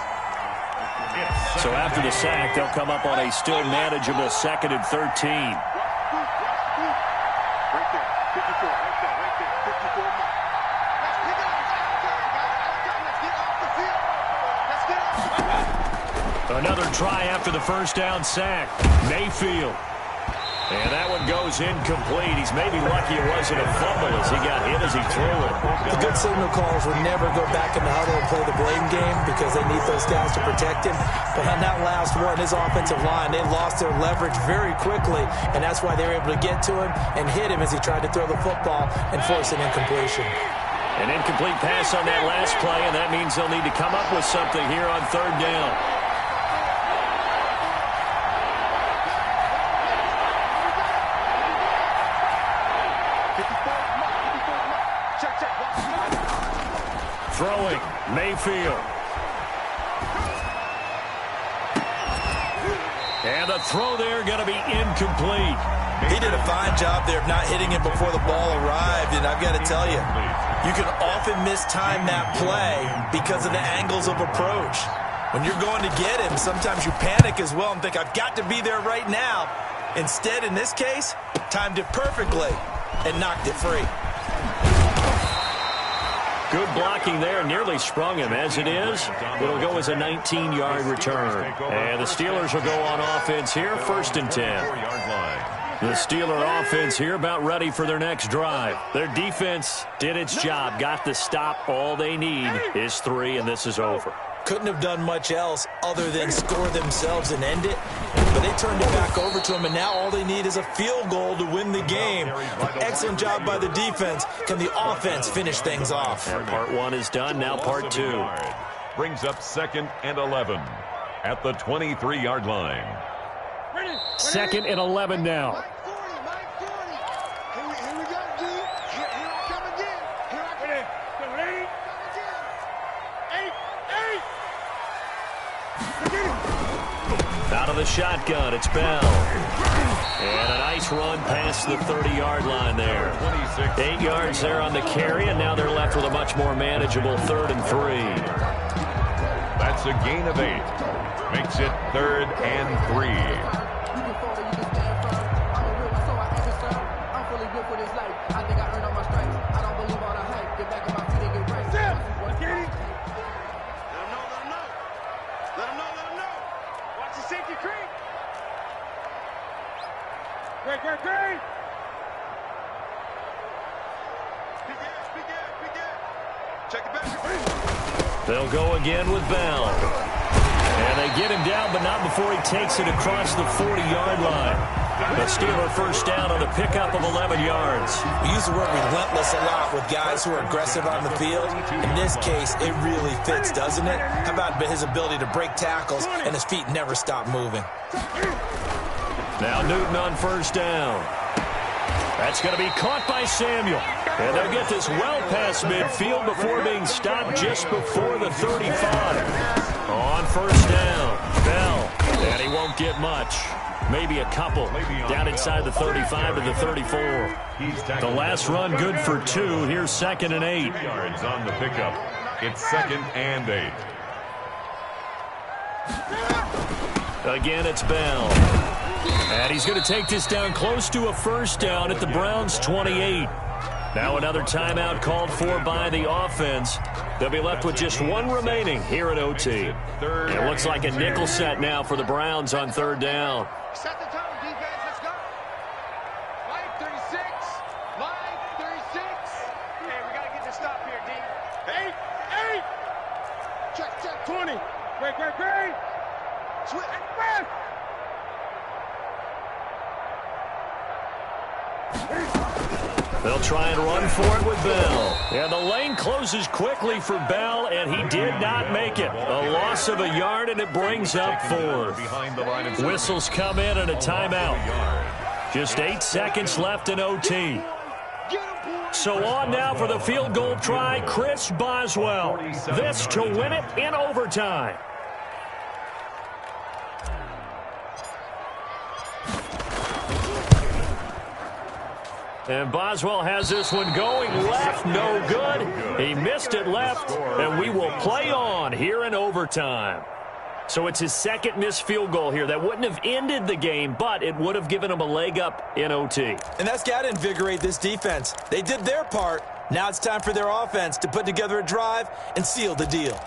So after the sack, they'll come up on a still manageable 2nd and 13. Another try after the first down sack. Mayfield. And that one goes incomplete. He's maybe lucky it wasn't a fumble as he got hit as he threw it. The good signal callers would never go back in the huddle and play the blame game because they need those guys to protect him. But on that last one, his offensive line, they lost their leverage very quickly, and that's why they were able to get to him and hit him as he tried to throw the football and force an incompletion. An incomplete pass on that last play, and that means they'll need to come up with something here on 3rd down. Throwing, Mayfield. And the throw there going to be incomplete. He did a fine job there of not hitting it before the ball arrived, and I've got to tell you, you can often mistime that play because of the angles of approach. When you're going to get him, sometimes you panic as well and think, I've got to be there right now. Instead, in this case, timed it perfectly and knocked it free. Good blocking there, nearly sprung him. As it is, it'll go as a 19-yard return. And the Steelers will go on offense here, 1st and 10. The Steeler offense here about ready for their next drive. Their defense did its job, got the stop. All they need is 3, and this is over. Couldn't have done much else other than score themselves and end it. But they turned it back over to him, and now all they need is a field goal to win the game. Excellent job by the defense. Can the offense finish things off? And part 1 is done, now part 2. Brings up 2nd and 11 at the 23-yard line. 2nd and 11 now. Out of the shotgun, it's Bell. And a nice run past the 30-yard line there. 8 yards there on the carry, and now they're left with a much more manageable 3rd and 3. That's a gain of 8. Makes it 3rd and 3. They'll go again with Bell. And they get him down, but not before he takes it across the 40-yard line. The Steeler first down on a pickup of 11 yards. We use the word relentless a lot with guys who are aggressive on the field. In this case, it really fits, doesn't it? How about his ability to break tackles and his feet never stop moving? Now Newton on first down. That's going to be caught by Samuel. And they'll get this well past midfield before being stopped just before the 35. On first down, Bell. And he won't get much. Maybe a couple. Down inside the 35 to the 34. The last run good for 2. Here's 2nd and 8. Yards on the pickup. It's 2nd and 8. Again, it's Bell. And he's going to take this down close to a first down at the Browns' 28. Now another timeout called for by the offense. They'll be left with just 1 remaining here at OT. It looks like a nickel set now for the Browns on 3rd down. Set the tone, defense. Let's go. Line 36. Line 36. Hey, we got to get this stop here, D. 8. Check. 20. Great. Switch. Hey, They'll try and run for it with Bell. And the lane closes quickly for Bell, and he did not make it. A loss of a yard, and it brings up 4th. Whistles come in and a timeout. Just 8 seconds left in OT. So on now for the field goal try, Chris Boswell. This to win it in overtime. And Boswell has this one going left, no good. He missed it left, and we will play on here in overtime. So it's his second missed field goal here. That wouldn't have ended the game, but it would have given him a leg up in OT. And that's got to invigorate this defense. They did their part. Now it's time for their offense to put together a drive and seal the deal.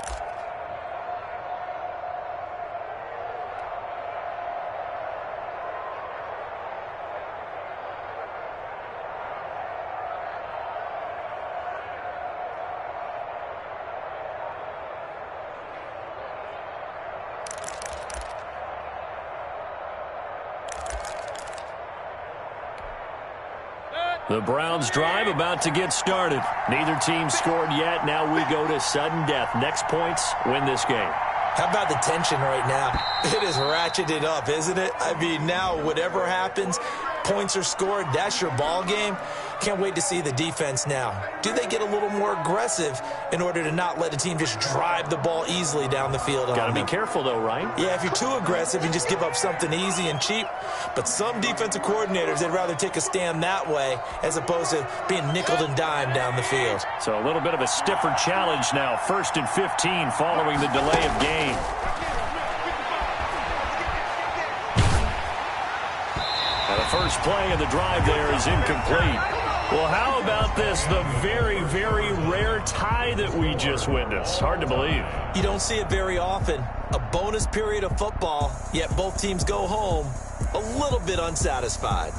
The Browns drive about to get started. Neither team scored yet. Now we go to sudden death. Next points win this game. How about the tension right now? It is ratcheted up, isn't it? I mean, now whatever happens, points are scored, that's your ball game. Can't wait to see the defense now. Do they get a little more aggressive in order to not let a team just drive the ball easily down the field? Got to be careful, though, right? Yeah, if you're too aggressive, you just give up something easy and cheap. But some defensive coordinators, they'd rather take a stand that way as opposed to being nickeled and dimed down the field. So a little bit of a stiffer challenge now. 1st and 15 following the delay of game. And the first play of the drive there is incomplete. Well, how about this? The very, very rare tie that we just witnessed. Hard to believe. You don't see it very often. A bonus period of football, yet both teams go home a little bit unsatisfied.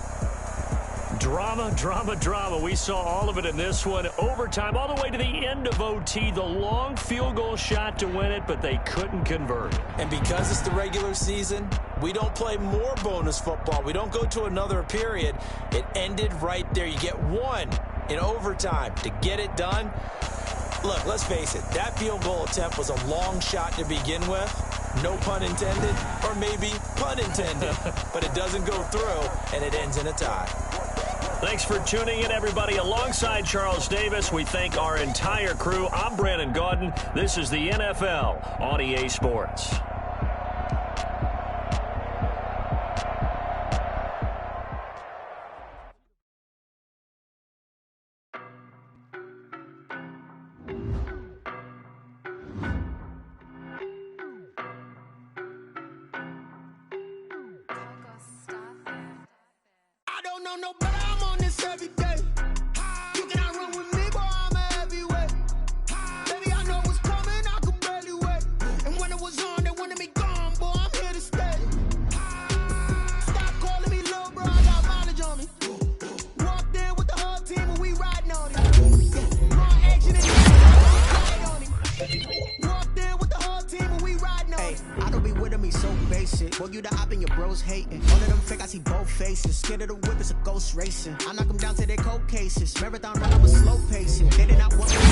Drama, drama, drama. We saw all of it in this one. Overtime, all the way to the end of OT. The long field goal shot to win it, but they couldn't convert. And because it's the regular season, we don't play more bonus football. We don't go to another period. It ended right there. You get one in overtime to get it done. Look, let's face it. That field goal attempt was a long shot to begin with. No pun intended, or maybe pun intended. But it doesn't go through, and it ends in a tie. Thanks for tuning in, everybody. Alongside Charles Davis, we thank our entire crew. I'm Brandon Gaudin. This is the NFL on EA Sports. I don't know no better, I'm on this every day. You cannot run with me, boy, I'm a heavyweight. Baby, I know what's coming, I could barely wait. And when it was on, they wanted me gone, boy, I'm here to stay. Stop calling me little bro, I got mileage on me. Walked in with the whole team and we riding on it. More action and ride on it. Walked in with the whole team and we riding on it. I don't be with me so basic. Boy, you the op and your bros hating. All of them fake, I see both faces. Scared of the whip, it's a ghost racing. I knock them down to their cold cases. Marathon run, I was slow pacing. They did not want me to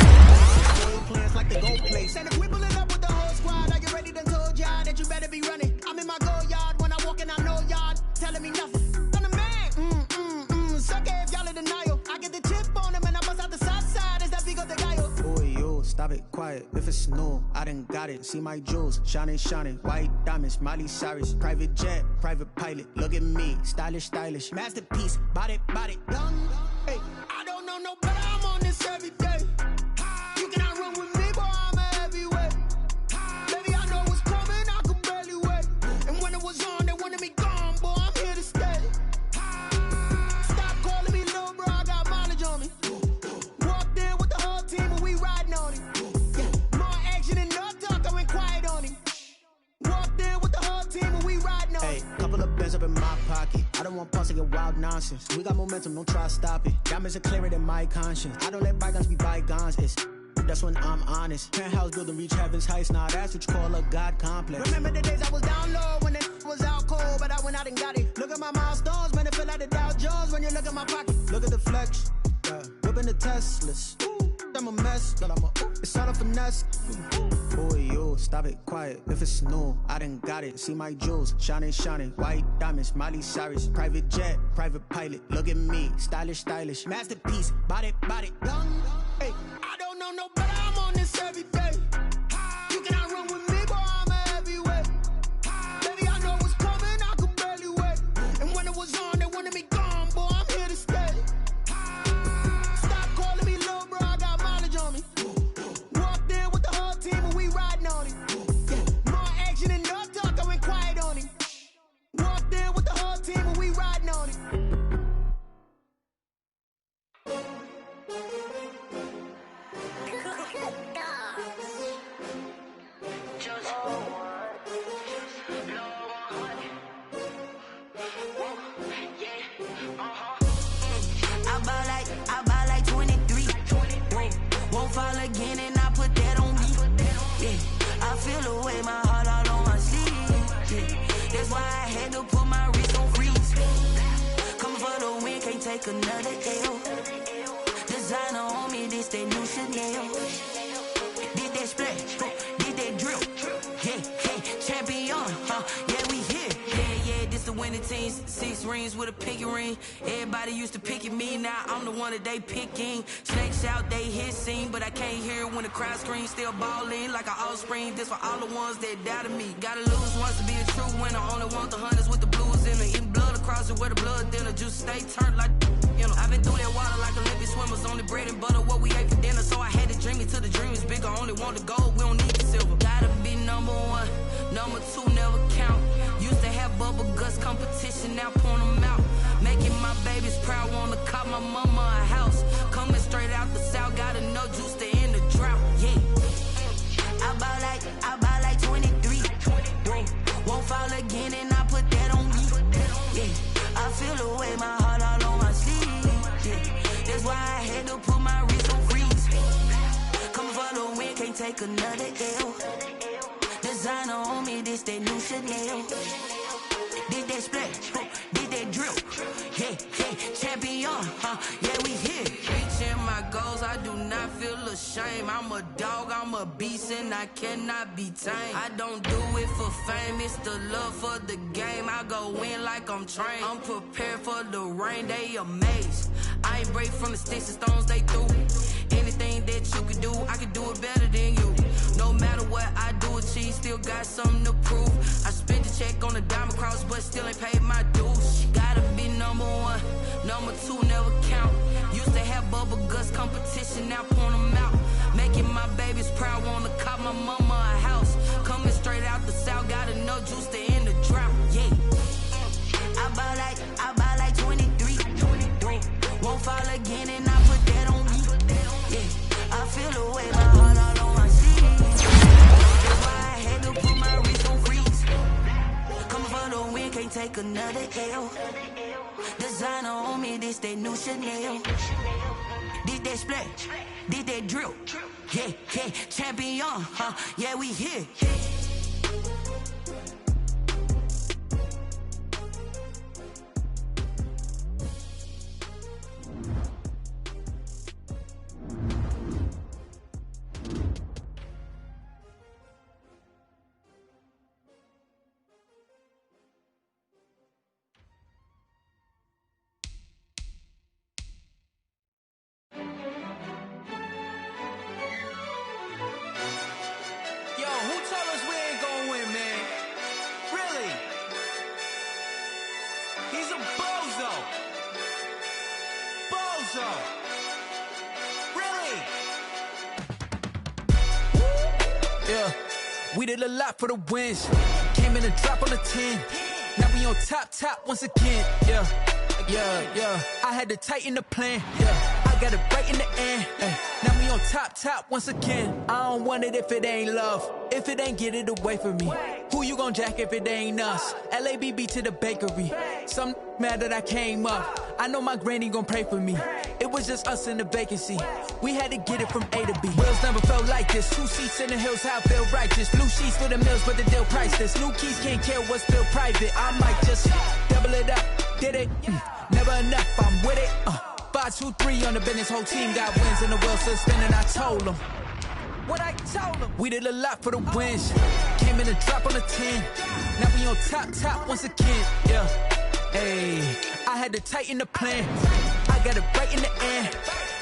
spoil plans like the gold place. And if we pulling up with the whole squad, are you ready to told y'all that you better be running? I'm in my go yard when I walk in, I know y'all telling me nothing. I'm the man, suck it if y'all in denial. I get the chip on them and I bust out the south side. Is that big of the guy? Boy, yo, stop it, quiet. If it's new, I done got it. See my jewels, shining, shining. White diamonds, Miley Cyrus. Private jet, private pilot. Look at me, stylish, stylish. Masterpiece, body, young. Hey, I don't know no better, I'm on this every day. You cannot run with me, boy, I'm a heavyweight. Baby, I know what's coming, I could barely wait. And when it was on, they wanted me gone, boy, I'm here to stay. Stop calling me little bro, I got mileage on me. Walked in with the whole team and we riding on it. Yeah, more action and no talk, I went quiet on him. Walked in with the whole team and we riding on it. Couple of bands up in my pocket. I don't want pause to get wild nonsense. We got momentum, don't try to stop it. Diamonds are clearer than my conscience. I don't let bygones be bygones. That's when I'm honest. Penthouse building reach heaven's heights. Now that's what you call a God complex. Remember the days I was down low when it was out cold, but I went out and got it. Look at my milestones, man, it feel like the Dow Jones when you look at my pocket. Look at the flex, whipping the Teslas. I'm a mess, but it's all a finesse. Boy, yo, stop it, quiet. If it's new, I done got it. See my jewels, shining, shining. White diamonds, Miley Cyrus. Private jet, private pilot. Look at me, stylish, stylish. Masterpiece, body, young. Hey, I don't know no better, I'm on this every day. You cannot run with me, boy, I'm a heavyweight. Baby, I know what's coming, I could barely wait. And when it was on, they wanted me gone, boy, I'm here to stay. take another L. Designer on me, this that new Chanel. Did that splash, did that drill. Yeah, yeah, champion, yeah, we here. Yeah, this the winning teams. 6 rings with a pinky ring. Everybody used to pick at me, now I'm the one that they picking. Snakes out, they hit scene, but I can't hear it when the crowd screams. Still ballin' like an offspring. This for all the ones that doubted me. Gotta lose once to be a true winner. Only want the hunters with the blues in it. Eating blood across it where the blood dinner. Juice stay turned like, you know. I've been through that water like Olympic swimmers. Only bread and butter, what we ate for dinner. So I had to dream it till the dream is bigger. Only want the gold, we don't need the silver. Gotta be number 1, number 2 never count. Used to have bubble guts competition, now point them out. Making my babies proud, wanna cop my mama a house. Coming straight out the south, gotta know juice to end the drought. Yeah, I buy like 23. Won't fall again, and I put that on me. Yeah, I feel the way, my heart all on my sleeve. Yeah, that's why I had to put my wrist on freeze. Come for the win, can't take another L. Designer on me, this that new Chanel. Did that splash, did that drill. Yeah, yeah, champion, yeah, we here. Reaching my goals, I do not feel ashamed. I'm a dog, I'm a beast, and I cannot be tamed. I don't do it for fame, it's the love for the game. I go in like I'm trained. I'm prepared for the rain, they amazed. I ain't break from the sticks and stones they threw. Anything that you could do, I could do it better than you. No matter what I do, achieve, still got something to prove. I spent the check on the diamond cross, but still ain't paid my dues. Gotta be number 1, number 2 never count. Used to have bubble guts competition, now point them out. Making my babies proud, wanna cop my mama a house. Coming straight out the south, gotta know juice to end the drought. Yeah, I buy like 23. Won't fall again, and I put that on me. Yeah, I feel the way, my heart all on my sleeve. That's why I had to put my wrist on freeze. Coming for the win, can't take another L. Designer on me, this that new Chanel. Did that splash, did that drill. Yeah, yeah, champion, yeah, we here. Yeah, we did a lot for the wins. Came in and drop on the 10. Now we on top once again. Yeah. I had to tighten the plan. Yeah, I got it right in the end. Now we on top once again. I don't want it if it ain't love. If it ain't, get it away from me. Who you gon' jack if it ain't us? LABB to the bakery. Some mad that I came up. I know my granny gon' pray for me. It was just us in the vacancy. We had to get it from A to B. Wheels never felt like this. 2 seats in the hills, how I feel righteous. Blue sheets for the mills, but the deal priceless. New keys can't care what's still private. I might just double it up. Did it? Never enough, I'm with it. 5, 2, 3 on the business. Whole team got wins and the wheels still spinning. I told them what I told them. We did a lot for the wins. Came in and drop on the 10. Now we on top once again. Yeah. Hey, I had to tighten the plan. I got it right in the end.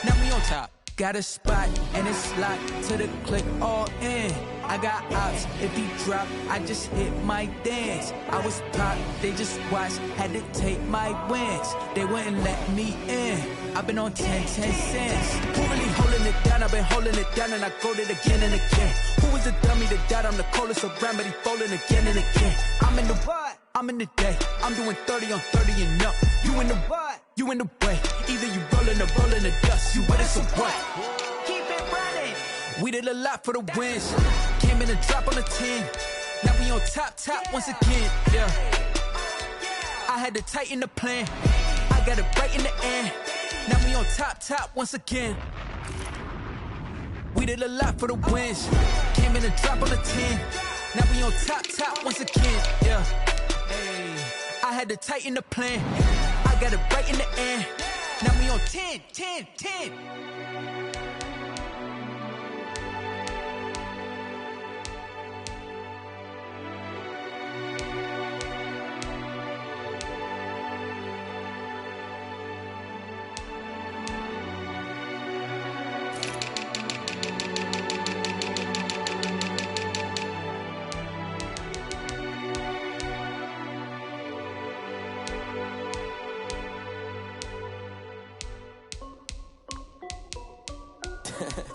Now we on top. Got a spot and it's locked to the click all in. I got ops, if he drop, I just hit my dance. I was top, they just watched, had to take my wins. They wouldn't let me in. I've been on 10 cents. Who really holding it down? I've been holding it down and I go it again and again. Who was the dummy that died? I'm the coldest around, but he falling again and again. I'm in the what? I'm in the day. I'm doing 30 on 30 and up. You in the what? You in the way. Either you rolling or rolling the dust. You with us or what? Keep it running. We did a lot for the wins. Came in and drop on the 10. Now we on top once again. Yeah. I had to tighten the plan. I got it right in the end. Now we on top once again. We did a lot for the wins. Came in and drop on the 10. Now we on top once again. Yeah. Hey, I had to tighten the plan. I got it right in the end. Now we on 10, 10, 10.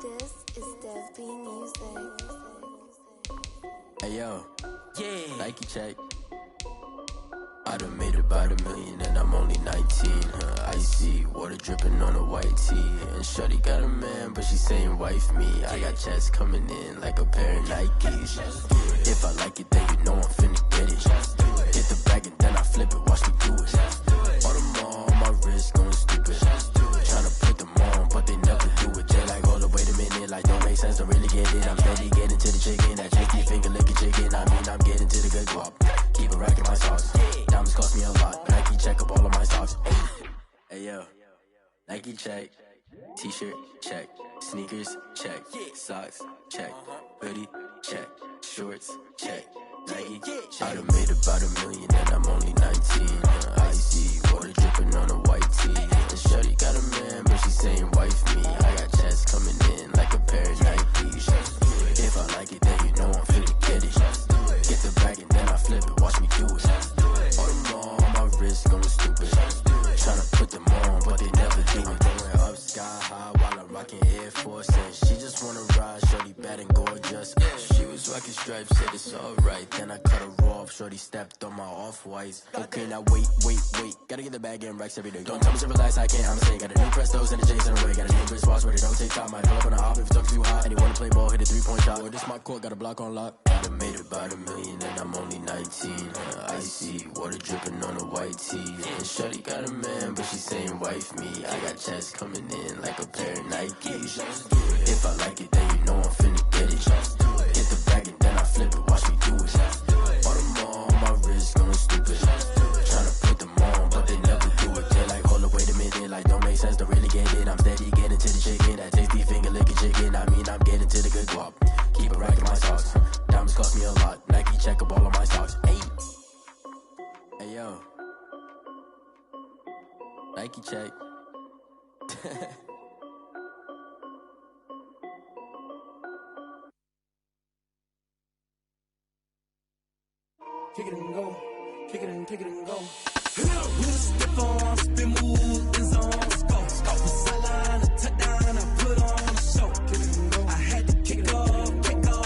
This is Eazyybee music. Hey yo, Yeah. Nike check. I done made about $1 million and I'm only 19. Icy water dripping on a white tee. And shorty got a man, but she saying wife me. I got checks coming in like a pair of Nikes. If I like it, then you know I'm finna get it. Hit the bag and then I flip it, watch me do it. All them on my wrist going stupid. Tryna put them on, but they never do it. They like, hold up, wait a minute, like don't make sense, don't really get it. I'm steady getting to the chicken, that tricky finger licking chicken. I mean, I'm getting to the good guap. Keep a rack in my socks. Diamonds cost me a lot. Nike check up all of my socks. Hey yo, Nike check. T-shirt check. Sneakers check. Socks check. Hoodie check. Shorts check. Nike I done made about $1 million and I'm only 19. Icy water dripping on a white tee. And shorty got a man, but she saying wife me. I got checks coming in like a pair of Nikes. If I like it, then you know I'm finna get it. Get the bag and then I flip it, watch me do it. All them on my wrist going stupid. Tryna put them on, but they never do it. Going up sky high while I'm rocking Air Force. And she just wanna ride, shorty bad and gorgeous. She was rocking stripes, said it's alright. Then I cut her off, shorty stepped on my off-whites. Okay, now wait. Gotta get the bag and racks every day. Don't tell me to relax, I can't, I'm saying. Got a new Prestos and a J's in the way. Got a new Chris Ross, but it don't take time. I pull up on a hop if it talks too hot. And you wanna play ball, hit a 3-point shot. Or this my court, got a block on lock. I done made about $1 million and I'm only 19. Icy water dripping on a white tee. And shorty got a man, but she saying wife me. I got checks coming in like a pair of Nikes. If I like it, then you know I'm finna get it. Hit the bag and then I flip it, watch me do it. All them on my wrist going stupid. Tryna put them on, but they never do it. They like, hold up, wait a minute, like don't make sense, don't really get it. I'm steady getting to the chicken, that tasty finger licking chicken. I mean, I'm getting to the good guap. Keep a rack in my socks. Diamonds cost me a lot. Nike check up all of my socks. Hey yo, Nike check. Kick it and go, kick it and go. With a stiff arm, spin move in zone, go. From sideline to touchdown, I put on a show. Kick it and go. I had to kick off and go.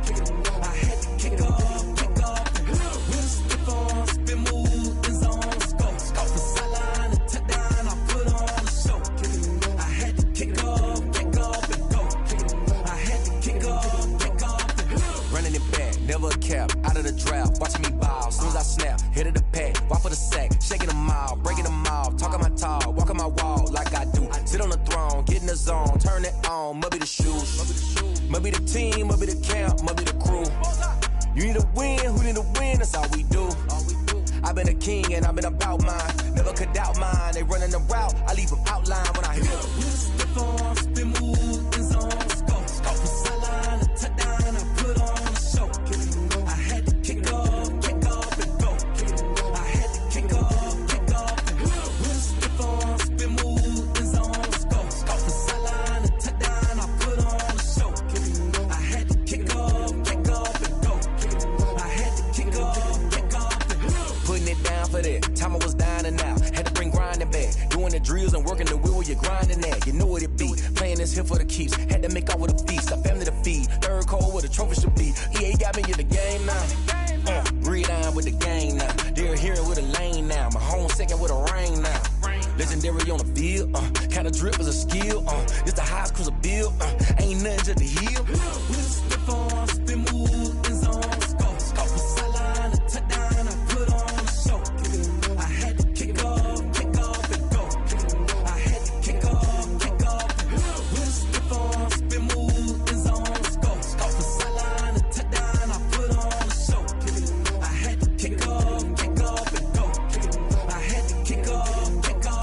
Kick it and go. I had to kick off and go. With a stiff arm, spin move in zone, go. From sideline to touchdown, I put on a show. Kick it and go. I had to kick off and go. Kick it and go. I had to kick off and go. Running it back, never a cap, out of the draft, watching me ball. Soon as I snap, hit of the pack, walk for the sack, shaking them all, breaking them all, talking my talk, walking my wall like I do. Sit on the throne, get in the zone, turn it on, must be the shoes, must be the team, must be the camp, must be the crew. You need to win, who need to win, that's all we do. I've been a king and I've been about mine, never could doubt mine. They running the route, I leave them outline when I hit them. With a stiff arm, spin move in zone, go. From sideline to touchdown, I put on a show. I had to kick off and go. I had to kick off and go. With a stiff arm, spin move in zone, go. From sideline to touchdown, I put on a show. I had to kick off and go. I had to kick off and go. Putting it down for that. Time I was down and out. Had to bring grinding back. Doing the drills and working the wheel where you're grinding at. You know what it be. Playing this here for the keeps. Had to make off with a feast. A family to feed. Third cold where the trophy should be. EA got me in the game now. Breathe down with the game now. They're here with a lane now. My home second with a rain now. Legendary on the field. Kinda drip is a skill. It's the highest cruiser bill. Ain't nothing to the heel. With a stiff arm, spin move in zone. Go from sideline to touchdown. I put on a show. I had to kick off and go. I had to kick off and go. With a stiff arm, spin move in zone. Go from sideline to touchdown. I put on a show. I had to kick off and go. I had to kick off and go.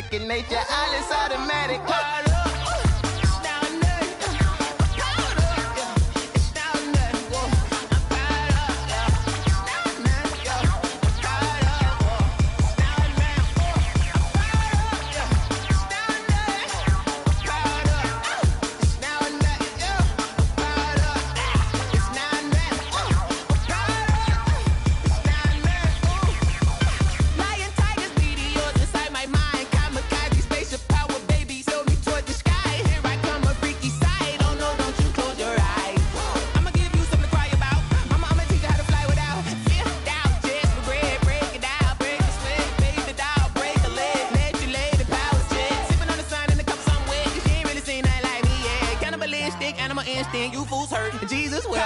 second nature. All is automatic. Powered up. You fools hurt. Jesus will.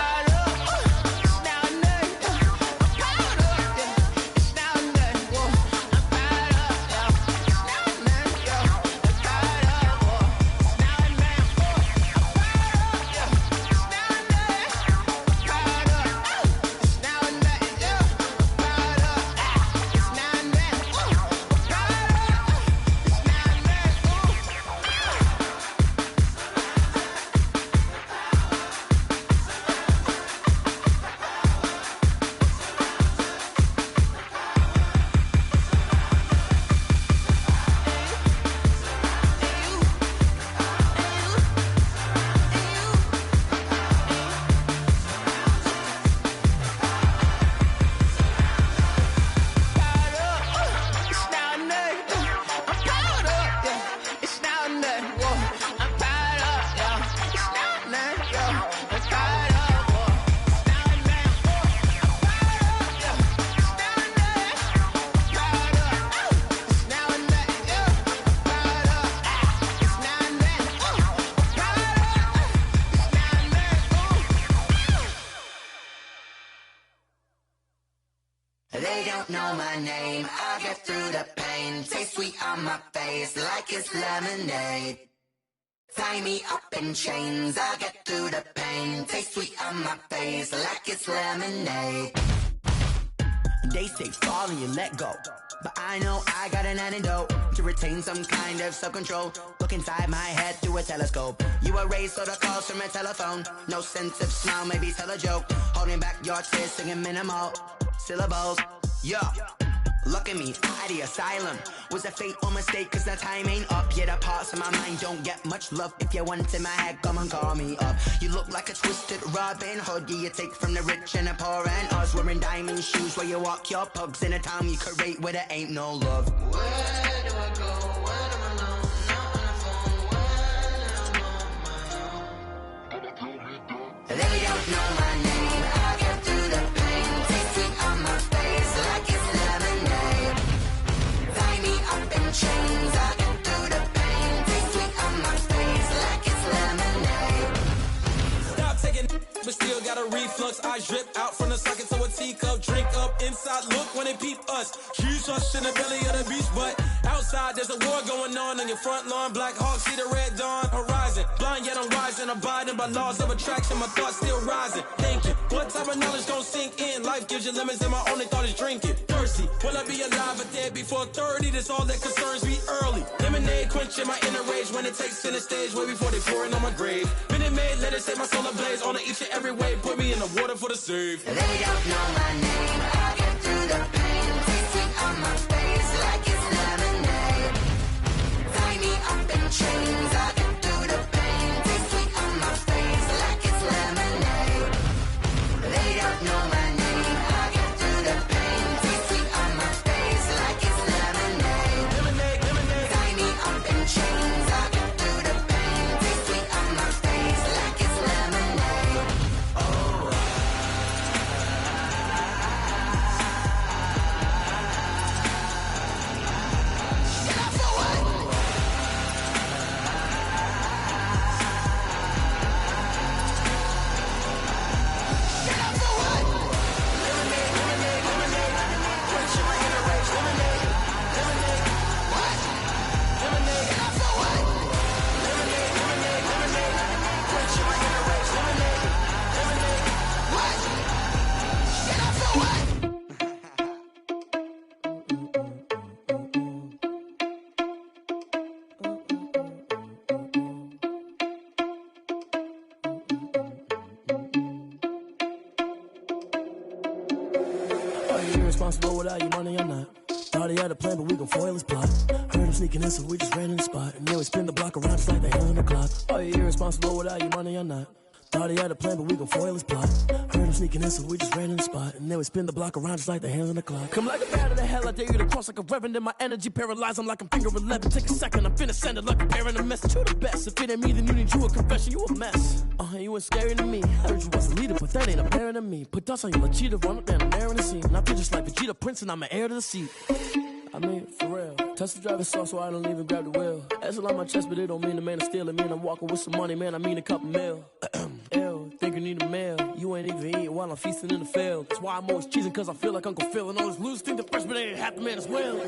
They don't know my name, I get through the pain. Taste sweet on my face like it's lemonade. Tie me up in chains, I get through the pain. Taste sweet on my face like it's lemonade. They say fall and you let go, but I know I got an antidote to retain some kind of self-control. Look inside my head through a telescope. You erase all the calls from a telephone. No sense of smile, maybe tell a joke. Holding back your tears, singing minimal syllables. Yeah, look at me, at the asylum. Was a fate or mistake, cause the time ain't up. Yet the parts of my mind don't get much love. If you want in my head, come and call me up. You look like a twisted Robin Hood. Yeah, you take from the rich and the poor and us. Wearing diamond shoes where you walk your pugs in a town you create where there ain't no love. Where do I go? When I'm alone, not on the phone, when I'm on my own. They don't know my name, I get through the pain. Taste sweet on my face like it's lemonade. Tie me up in chains, I get through the pain. Taste sweet on my face like it's lemonade. Stop taking but still got a reflux. I drip out from the socket to a teacup. Drink up inside, look when they peep us. Huge us in the belly of the beach, but outside there's a war going on your front lawn. Black Hawk see the red dawn horizon. Blind yet I'm rising, abiding by laws of attraction. My thoughts still rising. Thinking, what type of knowledge gon' sink in? Life gives you lemons and my only thought is drinking. Thirsty, will I be alive or dead before 30? That's all that concerns me early. Lemonade quenching my inner rage when it takes center stage way before they pour it on my grave. Minute Maid, let it set my soul ablaze on each and every way. Put me in the water for the save. They don't know my name, I get through the pain. Taste sweet on my face like it's lemonade. Tie me up in chains, I get through the pain. Taste sweet on my face like it's lemonade. They don't know my name, I get through the pain. Taste sweet on my face like it's lemonade. Tie me up in chains, I get through the pain. Taste sweet on my face like it's lemonade. irresponsible without your money or not. Thought he had a plan, but we gon' foil his plot. Heard him sneaking in, so we just ran in the spot. And then we spin the block around just like the hands on the clock. Are you irresponsible without your money or not? Thought he had a plan, but we gon' foil his plot. Heard him sneaking in, so we just ran in the spot. And then we spin the block around just like the hands on the clock. Come like a bat of the hell, I dare you to cross like a reverend. In my energy paralyzed, I'm like I'm finger 11. Take a second, I'm finna send it like a parent a message. You the best, if it ain't me, then you need you a confession. You a mess, you ain't scary to me. Heard you was a leader, but that ain't apparent to me. Put dust on you like cheetah, run up down the air in the scene. And I feel just like Vegeta Prince, and I'm an heir to the seat. I mean, for real. Touch the driver's soft, so I don't even grab the wheel. That's on my chest, but it don't mean the man is stealing. Mean I'm walking with some money, man, I mean a couple mil. Ew, think you need a meal. You ain't even eating while I'm feasting in the field. That's why I'm always cheesing, cause I feel like Uncle Phil. And all this loose think the freshman ain't half the man as well.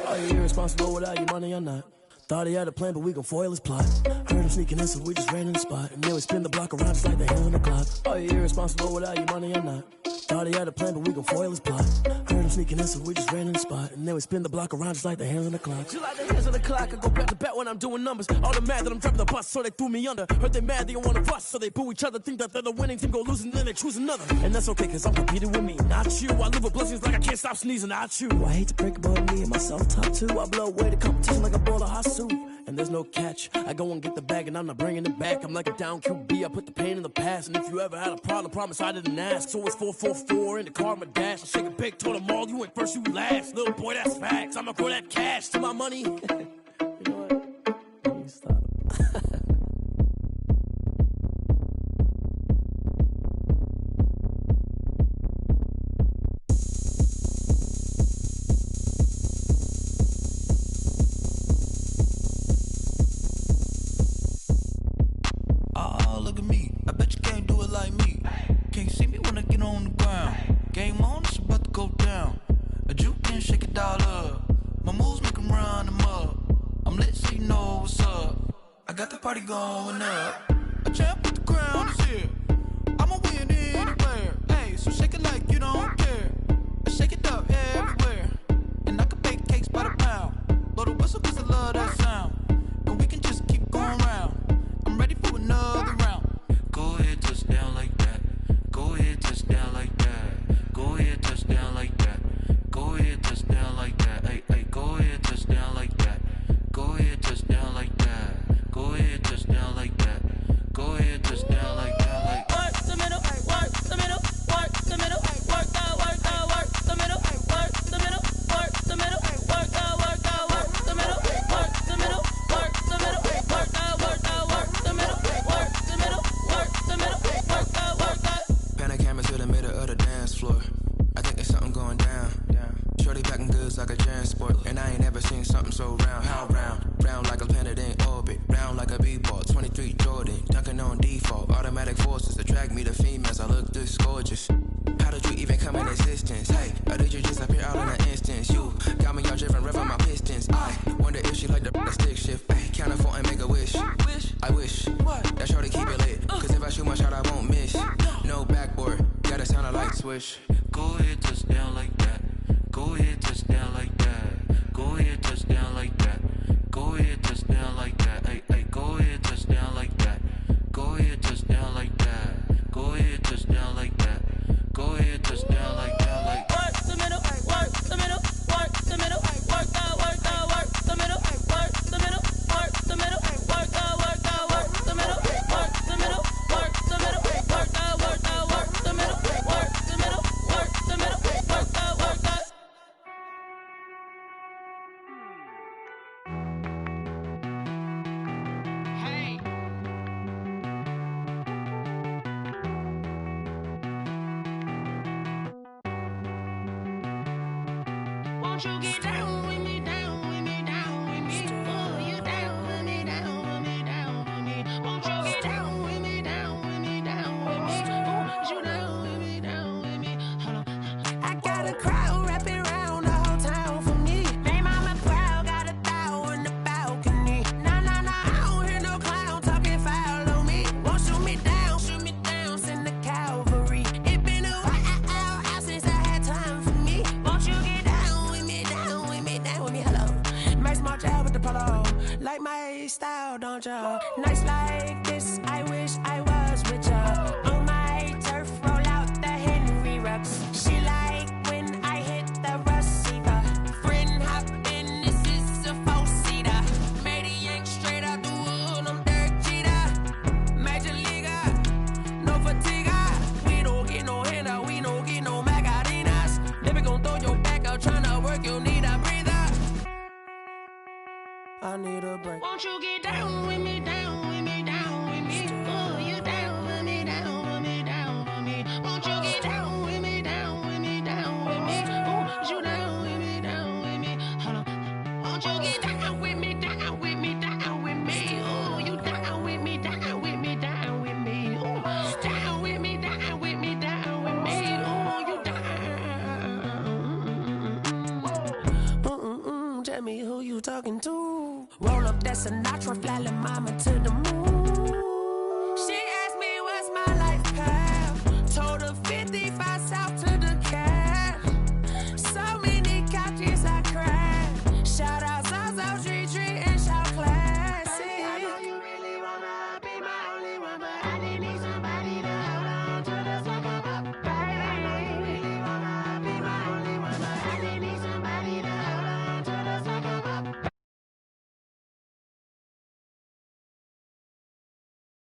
Are you irresponsible without your money or not? Thought he had a plan, but we gon' foil his plot. Heard him sneaking in, so we just ran in the spot. And then we spin the block around just like the hands on the clock. Are you irresponsible without your money or not? Thought he had a plan, but we gon' foil his plot. Heard him sneaking in, so we just ran in the spot. And then we spin the block around just like the hands on the clock. Just like the hands on the clock, I go back to back when I'm doing numbers. All the mad that I'm driving the bus, so they threw me under. Heard they mad, they don't wanna bust, so they boo each other. Think that they're the winning team, go losing, then they choose another. And that's okay, cause I'm competing with me, not you. I live with blessings like I can't stop sneezing, not you. I hate to break about me and myself top two. I blow away the competition like a bowl of hot soup. And there's no catch. I go and get the bag and I'm not bringing it back. I'm like a down QB, I put the pain in the past. And if you ever had a problem, promise I didn't ask. So it's 444 in the car, my dash. I shake a big, told them all, you went first, you last. Little boy, that's facts. I'ma throw that cash to my money. You know what? Let me stop. Look at me, I bet you can't do it like me. Can't see me when I get on the ground. Game on, it's about to go down. A juke can shake it all up. My moves make them run them up. I'm lit so you know what's up. I got the party going up. A champ with the crown is here. I'ma win anywhere. Hey, so shake it like you don't care. I shake it up everywhere. And I can bake cakes by the pound. Blow the whistle cause I love that sound. And we can just keep going round. I'm ready for another round. Go ahead, touch down like that. Go ahead, touch down like that. Go ahead, touch down like that. Go ahead, touch down like that. Hey, hey, go ahead, touch down like that. Go ahead, touch down like that. Go ahead, touch down like that. Go ahead, touch down like that. Like work the middle, work the middle, work the middle, work the middle, work the middle, work the middle, work the middle, work the middle, work the middle, work the middle, work the middle, work the middle, work the middle, work the. Pan a camera to the middle of the dance floor. I think there's something going down. Shorty packing goods like a transport, and I ain't never seen something so round. How round? Round like a planet in orbit, round like a b-ball. 23 Jordan, dunking on default. Automatic forces attract me to females. I look this gorgeous. How did you even come in existence? Hey, or did you just appear out in an instance? You got me all driven, revving my pistons. I wonder if she like the stick shift. Hey, count it 4 and make a wish. I wish that shorty keep it lit. Cause if I shoot my shot, I won't miss. No backboard, gotta sound a light switch. Go ahead, touch down like that. Go ahead, touch down like that. Go ahead, touch down like that. Go ahead, touch down like that. Hey, hey, go ahead, touch down like that. Go ahead, touch down like that. Go ahead, touch down like that. Go ahead, touch down like that. Like work the middle, work the middle, work the middle, work the middle, work the middle, work the middle, work the middle, work the middle, work the middle, work the middle, work the middle, work the middle, work the middle, work the. Hey. Won't you get down with me, down with me, down with me? Oh, you down with me, down with me, down with me. Won't you get down with me, down with me, down with me? Oh, you down with me, down with me? Hold on. I got a crowd wrapping around the whole town for me. They mama proud, got a thou on the balcony. Nah, nah, nah, I don't hear no clown talking foul on me. Won't shoot me down, send the cavalry. It been a while since I had time for me. Won't you get down with me, down with me, down with me? Hello. Max March out with the polo. Like my style, don't ya? Nights like this, I wish I was with ya. On my turf, roll out the Henry Rux. She like when I hit the Won't you get down with me, down with me, down with me? Oh, you down with me, down with me, down with me. Won't you get down with me, down with me, down with me? Oh, you down with me, down with me? Hold on. Won't you get down with me, down with me, down with me? Oh, you down with me, down with me, down with me? Oh, down with me, down with me, down with me? Oh, you down? Tell me who you talking to. Roll up that Sinatra, fly la mama to the moon. She asked me what's my life path. Told her 55 south to the cab. So many couches I cried. Shout out South Street Tree and shout classic. I know you really wanna be my only one, but I didn't